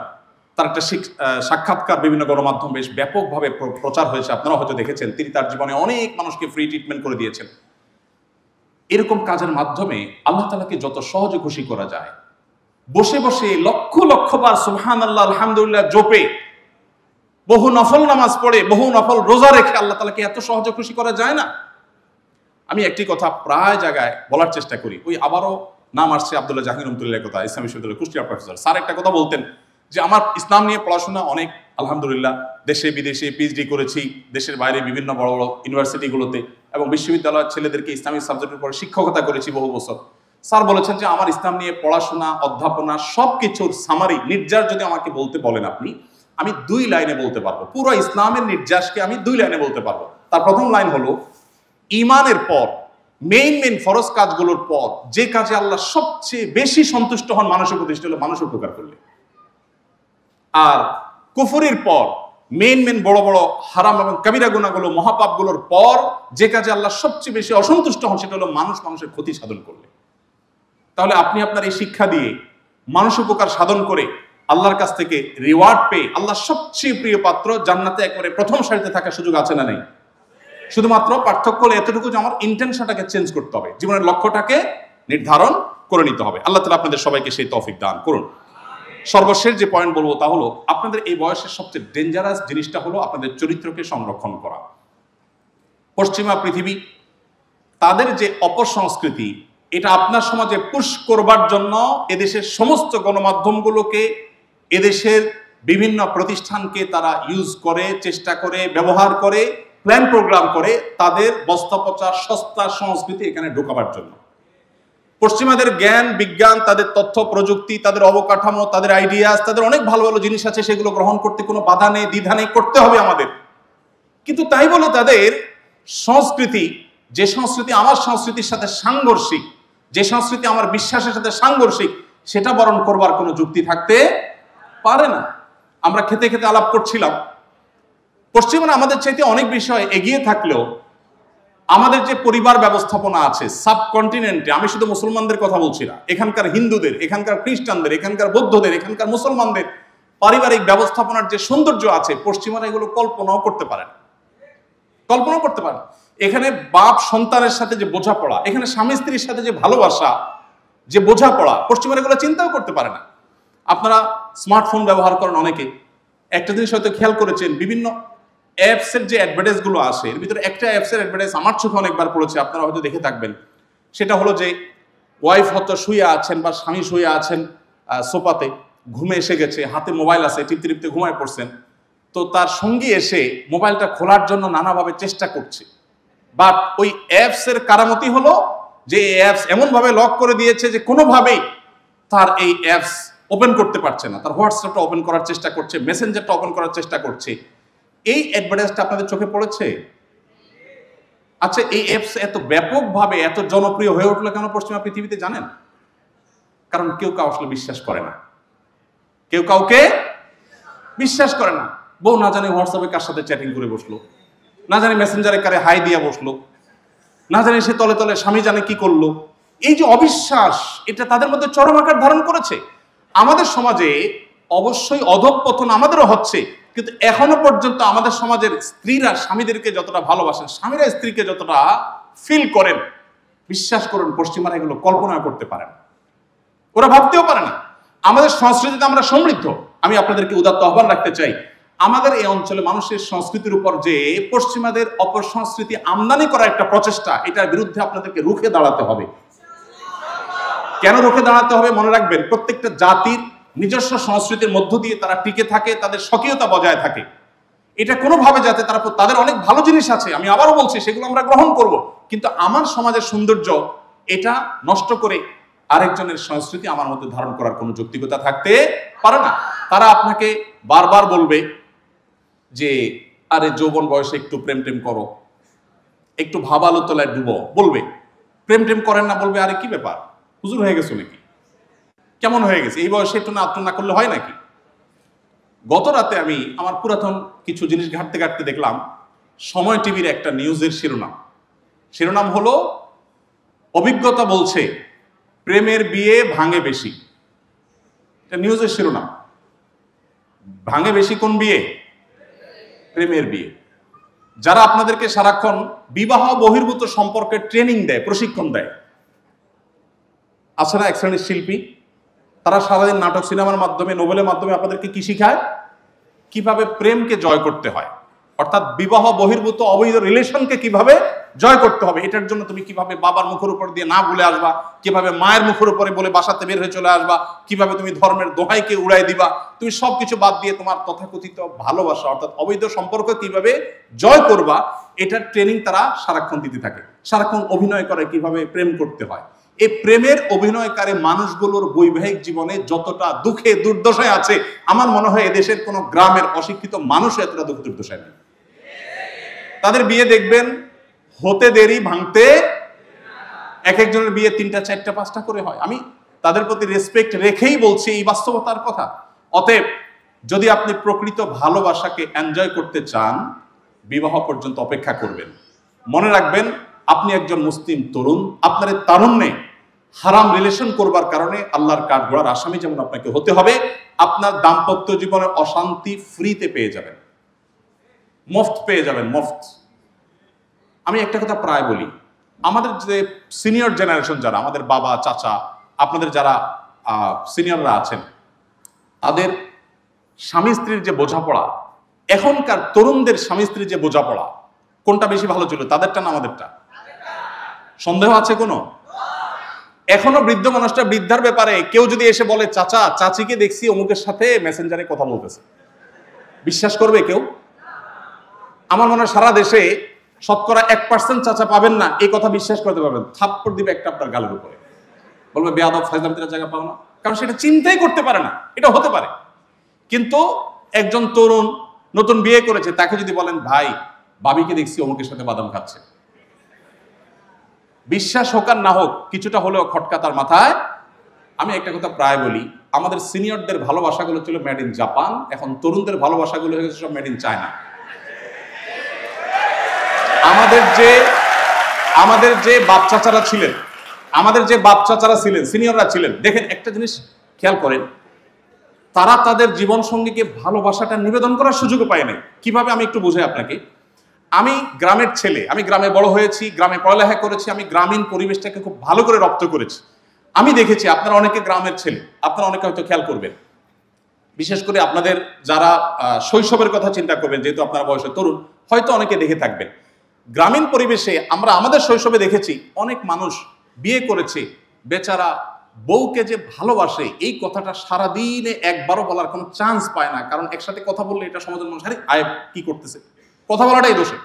তার একটা সাক্ষাৎকার বিভিন্ন গণমাধ্যম বেশ ব্যাপকভাবে প্রচার হয়েছে, আপনারা হয়তো দেখেছেন। তিনি তার জীবনে অনেক মানুষকে ফ্রি ট্রিটমেন্ট করে দিয়েছেন। এরকম কাজের মাধ্যমে আল্লাহ তাআলাকে যত সহজে খুশি করা যায়, বসে বসে লক্ষ লক্ষ বার সুবহানাল্লাহ আলহামদুলিল্লাহ জপে, বহু নফল নামাজ পড়ে, বহু নফল রোজা রেখে আল্লাহ তাআলাকে এত সহজে খুশি করা যায় না। আমি একটি কথা প্রায় জায়গায় বলার চেষ্টা করি, ওই আবারও নাম আসছে আব্দুল্লাহ জাহাঙ্গীর রহমতুল্লাহর কথা, ইসলামী বিশ্ববিদ্যালয়ের কুষ্টিয়া প্রফেসর। স্যার একটা কথা বলতেন যে আমার ইসলাম নিয়ে পড়াশোনা অনেক আলহামদুলিল্লাহ, দেশে বিদেশে পিএইচডি করেছি, দেশের বাইরে বিভিন্ন বড় বড় ইউনিভার্সিটিগুলোতে এবং বিশ্ববিদ্যালয়ের ছেলেদেরকে ইসলামিক সাবজেক্টের উপর শিক্ষকতা করেছি বহু বছর। স্যার বলেছেন যে আমার ইসলাম নিয়ে পড়াশোনা, অধ্যাপনা সবকিছুর সামারি, নির্যাস যদি আমাকে বলতে বলেন আপনি, আমি 2 লাইনে বলতে পারবো। পুরো ইসলামের নির্যাসকে আমি 2 লাইনে বলতে পারবো। তার প্রথম লাইন হলো, ঈমানের পর মেইন ফরজ কাজগুলোর পর যে কাজে আল্লাহ সবচেয়ে বেশি সন্তুষ্ট হন মানুষের প্রতি, সেটা হলো মানুষের উপকার করলে। আর কুফরির পর মেইন বড় বড় হারাম এবং কাবিরা গুনাহগুলো, মহাপাপগুলোর পর যে কাজে আল্লাহ সবচেয়ে বেশি অসন্তুষ্ট হন, সেটা হলো মানুষের ক্ষতি সাধন করলে। তাহলে আপনি আপনার এই শিক্ষা দিয়ে মানুষ উপকার সাধন করে আল্লাহর কাছ থেকে রিওয়ার্ড পেয়ে আল্লাহর সবচেয়ে প্রিয় পাত্র জান্নাতে একেবারে প্রথম সারিতে থাকার সুযোগ আছে না নেই? শুধুমাত্র পার্থক্য হলো এতটুকু যে আমার ইন্টেনশনটাকে চেঞ্জ করতে হবে, জীবনের লক্ষ্যটাকে নির্ধারণ করে নিতে হবে। আল্লাহ তাআলা আপনাদের সবাইকে সেই তৌফিক দান করুন। সর্বশেষ যে পয়েন্ট বলবো তা হলো, আপনাদের এই বয়সের সবচেয়ে ডেঞ্জারাস জিনিসটা হলো আপনাদের চরিত্রকে সংরক্ষণ করা। পশ্চিমা পৃথিবী তাদের যে অপসংস্কৃতি, এটা আপনার সমাজে পুশ করবার জন্য এদেশের সমস্ত গণমাধ্যমগুলোকে, এদেশের বিভিন্ন প্রতিষ্ঠানকে তারা ইউজ করে, চেষ্টা করে, ব্যবহার করে, প্ল্যান প্রোগ্রাম করে তাদের বস্তা পচা সস্তা সংস্কৃতি এখানে ঢোকাবার জন্য। পশ্চিমাদের জ্ঞান বিজ্ঞান, তাদের তথ্য প্রযুক্তি, তাদের অবকাঠামো, তাদের আইডিয়াস, তাদের অনেক ভালো ভালো জিনিস আছে, সেগুলো গ্রহণ করতে কোনো বাধা নেই, দ্বিধা নেই, করতে হবে আমাদের। কিন্তু তাই বলে তাদের সংস্কৃতি, যে সংস্কৃতি আমার সংস্কৃতির সাথে সাংঘর্ষিক, যে সংস্কৃতি আমার বিশ্বাসের সাথে সাংঘর্ষিক, সেটা বরণ করবার কোনো যুক্তি থাকতে পারে না। আমরা খেতে খেতে আলাপ করছিলাম, পশ্চিমরা আমাদের চাইতে অনেক বিষয় এগিয়ে থাকলেও আমাদের যে পরিবার ব্যবস্থাপনা আছে সাবকন্টিনেন্টে, আমি শুধু মুসলমানদের কথা বলছি না, এখানকার হিন্দুদের, এখানকার খ্রিস্টানদের, এখানকার বৌদ্ধদের, এখানকার মুসলমানদের পারিবারিক ব্যবস্থাপনার যে সৌন্দর্য আছে, পশ্চিমারা এগুলো কল্পনাও করতে পারেন, কল্পনাও করতে পারেন। এখানে বাপ সন্তানের সাথে যে বোঝাপড়া, এখানে স্বামী স্ত্রীর সাথে যে ভালোবাসা, যে বোঝাপড়া, পশ্চিমারা এগুলো চিন্তাও করতে পারে না। আপনারা স্মার্টফোন ব্যবহার করেন অনেকে, একটা জিনিস হয়তো খেয়াল করেছেন, বিভিন্ন অ্যাপসের যে অ্যাডভার্টাইজগুলো আসে, এর ভিতরে একটা অ্যাপসের অ্যাডভার্টাইজ আমার চোখে অনেকবার পড়েছে, আপনারা হয়তো দেখে থাকবেন। সেটা হলো যে ওয়াইফ হয়তো শুয়ে আছেন বা স্বামী শুয়ে আছেন সোফাতে, ঘুমে এসে গেছে, হাতে মোবাইল আছে, টিপতে টিপতে ঘুমায় পড়ছেন, তো তার সঙ্গী এসে মোবাইলটা খোলার জন্য নানাভাবে চেষ্টা করছে, বাট ওই অ্যাপসের কারামতি হলো যে অ্যাপস এমনভাবে লক করে দিয়েছে যে কোনোভাবেই তার এই অ্যাপস ওপেন করতে পারছে না। তার হোয়াটসঅ্যাপটা ওপেন করার চেষ্টা করছে, মেসেঞ্জারটা ওপেন করার চেষ্টা করছে। এই অ্যাডভার্টাইজটা আপনাদের চোখে পড়েছে? আচ্ছা, এই অ্যাপস এত ব্যাপকভাবে এত জনপ্রিয় হয়ে উঠলো কেন পশ্চিমা পৃথিবীতে জানেন? কারণ কেউ কাউ আসলে বিশ্বাস করে না, কেউ কাউকে বিশ্বাস করে না। বউ না জানি হোয়াটসঅ্যাপে কার সাথে চ্যাটিং করে বসলো, না জানি মেসেঞ্জারে কারে হাই দিয়া বসলো, না জানি সে তলে তলে স্বামী জানে কি করলো। এই যে অবিশ্বাস, এটা তাদের মধ্যে চরম আকার ধারণ করেছে। আমাদের সমাজে অবশ্যই অধঃপতন আমাদেরও হচ্ছে, কিন্তু এখনো পর্যন্ত আমাদের সমাজের স্ত্রীরা স্বামীদেরকে যতটা ভালোবাসেন, স্বামীরা স্ত্রীকে যতটা ফিল করেন, বিশ্বাস করুন পশ্চিমারা এগুলো কল্পনা করতে পারে না, ওরা ভাবতেও পারে না। আমাদের সংস্কৃতিতে আমরা সমৃদ্ধ। আমি আপনাদেরকে উদাত্ত আহ্বান রাখতে চাই, আমাদের এই অঞ্চলে মানুষের সংস্কৃতির উপর যে পশ্চিমাদের অপসংস্কৃতি আমদানি করা একটা প্রচেষ্টা, এটার বিরুদ্ধে আপনাদেরকে রুখে দাঁড়াতে হবে। কেন রুখে দাঁড়াতে হবে? মনে রাখবেন, প্রত্যেকটা জাতির নিজস্ব সংস্কৃতির মধ্য দিয়ে তারা টিকে থাকে, তাদের স্বকীয়তা বজায় থাকে। এটা কোনোভাবে যাতে তাদের অনেক ভালো জিনিস আছে, আমি আবারও বলছি, সেগুলো আমরা গ্রহণ করব, কিন্তু আমার সমাজের সৌন্দর্য এটা নষ্ট করে আরেকজনের সংস্কৃতি আমার মধ্যে ধারণ করার কোনো যৌক্তিকতা থাকতে পারে না। তারা আপনাকে বারবার বলবে যে আরে যৌবন বয়সে একটু প্রেম টেম করো, একটু ভাবালো তলায় ডুবো, বলবে। প্রেম টেম করেন না, বলবে আরে কি ব্যাপার, হুজুর হয়ে গেছো নাকি, কেমন হয়ে গেছে, এই বয়সে একটু না আত্ম না করলে হয় নাকি? গত রাতে আমি আমার পুরাতন কিছু জিনিস ঘাটতে ঘাটতে দেখলাম সময় টিভির একটা নিউজের শিরোনাম হলো অভিজ্ঞতা বলছে প্রেমের বিয়ে ভাঙে বেশি। এটা নিউজের শিরোনাম। ভাঙে বেশি কোন বিয়ে? প্রেমের বিয়ে। যারা আপনাদেরকে সারাক্ষণ বিবাহ বহির্ভূত সম্পর্কে ট্রেনিং দেয়, প্রশিক্ষণ দেয়, আছে না এক শ্রেণীর শিল্পী, তারা সারাদিন নাটক সিনেমার মাধ্যমে, নোবেলের মাধ্যমে আপনাদেরকে কি শিখায়? কিভাবে প্রেমকে জয় করতে হয়, অর্থাৎ বিবাহ বহির্ভূত অবৈধ রিলেশনকে কিভাবে জয় করতে হবে। এটার জন্য তুমি কিভাবে বাবার মুখের উপর দিয়ে না বলে আসবা, কিভাবে মায়ের মুখের উপরে বলে বাসাতে বের হয়ে চলে আসবা, কিভাবে তুমি ধর্মের দোহাইকে উড়াই দিবা, তুমি সবকিছু বাদ দিয়ে তোমার তথাকথিত ভালোবাসা অর্থাৎ অবৈধ সম্পর্ক কিভাবে জয় করবা, এটার ট্রেনিং তারা সারাক্ষণ দিতে থাকে। সারাক্ষণ অভিনয় করে কিভাবে প্রেম করতে হয়। এই প্রেমের অভিনয়কারী মানুষগুলোর বৈবাহিক জীবনে যতটা দুঃখে দুর্দশায় আছে, আমার মনে হয় এদেশের কোনো গ্রামের অশিক্ষিত মানুষ এতটা দুঃখ দুর্দশায় নেই। তাদের বিয়ে দেখবেন হতে দেরি, ভাঙতে এক একজনের বিয়ে 3টা 4টা 5টা করে হয়। আমি তাদের প্রতি রেসপেক্ট রেখেই বলছি এই বাস্তবতার কথা। অতএব যদি আপনি প্রকৃত ভালোবাসাকে এনজয় করতে চান, বিবাহ পর্যন্ত অপেক্ষা করবেন। মনে রাখবেন, আপনি একজন মুসলিম তরুণ, আপনার তারুণ্যে হারাম রিলেশন করবার কারণে আল্লাহর কাঠগড়ার আসামি যেমন আপনাকে হতে হবে, আপনার দাম্পত্য জীবনের অশান্তি ফ্রিতে পেয়ে যাবেন, মুফত পেয়ে যাবেন, মুফত। আমি একটা কথা প্রায় বলি, আমাদের যে সিনিয়র জেনারেশন যারা, আমাদের বাবা চাচা, আপনাদের যারা সিনিয়ররা আছেন, তাদের স্বামী স্ত্রীর যে বোঝাপড়া, এখনকার তরুণদের স্বামী স্ত্রীর যে বোঝাপড়া, কোনটা বেশি ভালো ছিল, তাদেরটা না আমাদেরটা? সন্দেহ আছে কোনো? এখনো বৃদ্ধ মানুষটা বৃদ্ধার ব্যাপারে কেউ যদি এসে বলে চাচা চাচিকে দেখছি অমুকের সাথে মেসেঞ্জারে কথা বলতেছে, বিশ্বাস করবে কেউ? আমার মনে হয় সারা দেশে শতকরা 1% চাচা পাবেন না এই কথা বিশ্বাস করতে পারবেন, থাপ্পড় দিবে একটা আপনার গালের উপরে। বলবে বেয়াদব ফাজলামতির জায়গা পাও না, কারণ সেটা চিন্তাই করতে পারে না এটা হতে পারে। কিন্তু একজন তরুণ নতুন বিয়ে করেছে, তাকে যদি বলেন ভাই ভাবিকে দেখছি অমুকের সাথে বাদাম খাচ্ছে, বিশ্বাস হোক আর না হোক কিছুটা হলেও খটকা তার মাথায়। আমি একটা কথা প্রায় বলি, আমাদের সিনিয়রদের ভালোবাসাগুলো ছিল মেড ইন জাপান, এখন তরুণদের ভালোবাসাগুলো হয়ে গেছে সব মেড ইন চায়না। আমাদের যে বাপ চাচারা ছিলেন, সিনিয়ররা ছিলেন, দেখেন একটা জিনিস খেয়াল করেন, তারা তাদের জীবন সঙ্গীকে ভালোবাসাটা নিবেদন করার সুযোগ পায় নাই। কিভাবে আমি একটু বুঝাই আপনাকে। আমি গ্রামের ছেলে, আমি গ্রামে বড় হয়েছি, গ্রামে পড়ালেখা করেছি, আমি গ্রামীণ পরিবেশটাকে খুব ভালো করে রপ্ত করেছি। আমি দেখেছি আপনারা অনেকে গ্রামের ছেলে, আপনারা অনেকে হয়তো খেয়াল করবেন, বিশেষ করে আপনাদের যারা শৈশবের কথা চিন্তা করবেন, যেহেতু আপনারা বয়সে তরুণ, হয়তো অনেকে দেখে থাকবেন গ্রামীণ পরিবেশে আমরা আমাদের শৈশবে দেখেছি অনেক মানুষ বিয়ে করেছে, বেচারা বউকে যে ভালোবাসে এই কথাটা সারাদিনে একবারও বলার কোনো চান্স পায় না, কারণ একসাথে কথা বললে এটা সমাজের মানুষ আরে আয় কি করতেছে, কথা বলাটাই দোষে।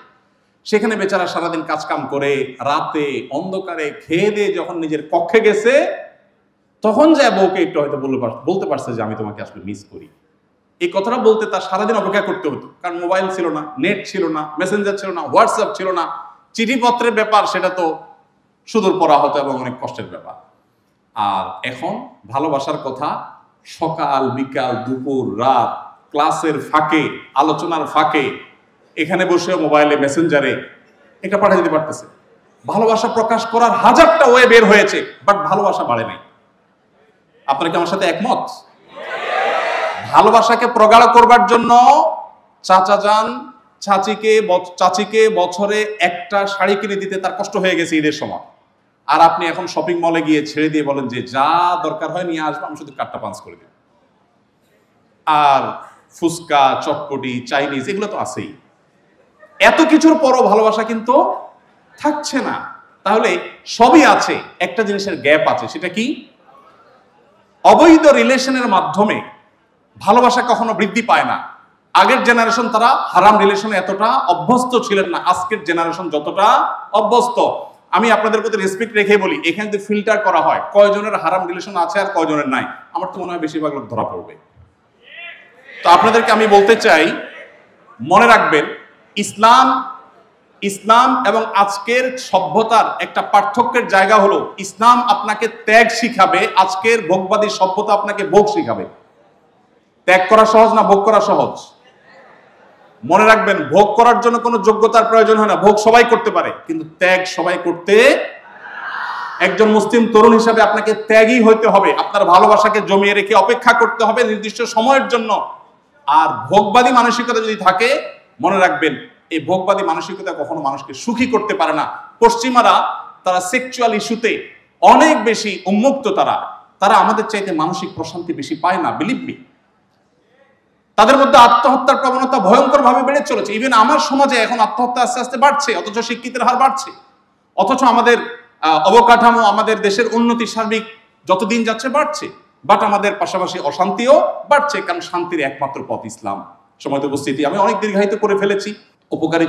সেখানে বেচারা সারাদিন কাজকাম করে রাতে অন্ধকারে খেয়ে দিয়ে যখন নিজের কক্ষে গেছে, তখন যায় বউকে একটু হয়তো বলতে পারছে যে আমি তোমাকে আসলে মিস করি। এই কথাটা বলতে তার সারাদিন অপেক্ষা করতে হতো, কারণ মোবাইল ছিল না, নেট ছিল না, মেসেঞ্জার ছিল না, হোয়াটসঅ্যাপ ছিল না, চিঠিপত্রের ব্যাপার সেটা তো সুদূর পড়া হতো এবং অনেক কষ্টের ব্যাপার। আর এখন ভালোবাসার কথা সকাল বিকাল দুপুর রাত ক্লাসের ফাঁকে আলোচনার ফাঁকে এখানে বসে মোবাইলে মেসেঞ্জারে এটা পাঠিয়ে দিতে পারতেছে। ভালোবাসা প্রকাশ করার হাজারটা ওয়ে বের হয়েছে, বাট ভালোবাসা বাড়ে নাই। আপনারা কি আমার সাথে একমত? ভালোবাসাকে প্রগাঢ় করবার জন্য চাচিকে বছরে একটা শাড়ি কিনে দিতে তার কষ্ট হয়ে গেছে ঈদের সময়, আর আপনি এখন শপিং মলে গিয়ে ছেড়ে দিয়ে বলেন যে যা দরকার হয় নিয়ে আসবো, আমি শুধু কার্ডটা পাঞ্চ করে দেব। আর ফুচকা চটপটি চাইনিজ এগুলো তো আছেই। এত কিছুর পরও ভালোবাসা কিন্তু থাকছে না। তাহলে সবই আছে, একটা জিনিসের গ্যাপ আছে, সেটা কি? অবৈধ রিলেশনের মাধ্যমে ভালোবাসা কখনো বৃদ্ধি পায় না। আগের জেনারেশন তারা হারাম রিলেশনে এতটা অভ্যস্ত ছিলেন না, আজকের জেনারেশন যতটা অভ্যস্ত। আমি আপনাদের প্রতি রেসপেক্ট রেখে বলি, এখানে যদি ফিল্টার করা হয় কয়জনের হারাম রিলেশন আছে আর কয়জনের নাই, আমার তো মনে হয় বেশিরভাগ লোক ধরা পড়বে। তো আপনাদেরকে আমি বলতে চাই, মনে রাখবেন ইসলাম এবং আজকের সভ্যতার একটা পার্থক্যের জায়গা হলো, ইসলাম আপনাকে ত্যাগ শিখাবে, আজকের ভোগবাদী সভ্যতা আপনাকে ভোগ শিখাবে। ত্যাগ করা সহজ না ভোগ করা সহজ? মনে রাখবেন, ভোগ করার জন্য কোনো যোগ্যতার প্রয়োজন হয় না, ভোগ সবাই করতে পারে, কিন্তু ত্যাগ সবাই করতে। একজন মুসলিম তরুণ হিসাবে আপনাকে ত্যাগী হইতে হবে, আপনার ভালোবাসাকে জমিয়ে রেখে অপেক্ষা করতে হবে নির্দিষ্ট সময়ের জন্য। আর ভোগবাদী মানসিকতা যদি থাকে, মনে রাখবেন এই ভোগবাদী মানসিকতা কখনো মানুষকে সুখী করতে পারে না। পশ্চিমারা তারা সেক্সুয়াল ইস্যুতে অনেক বেশি উন্মুক্ত, তারা আমাদের চাইতে মানসিক প্রশান্তি বেশি পায় না, বিলিভ মি। তাদের মধ্যে আত্মহত্যার প্রবণতা ভয়ঙ্কর ভাবে বেড়ে চলেছে। ইভেন আমার সমাজে এখন আত্মহত্যা আস্তে আস্তে বাড়ছে, অথচ শিক্ষিতের হার বাড়ছে, অথচ আমাদের অবকাঠামো, আমাদের দেশের উন্নতি সার্বিক যতদিন যাচ্ছে বাড়ছে, বাট আমাদের পাশাপাশি অশান্তিও বাড়ছে, কারণ শান্তির একমাত্র পথ ইসলাম। সময় উপস্থিতি আমি অনেক দীর্ঘায়িত করে ফেলেছি। উপকারী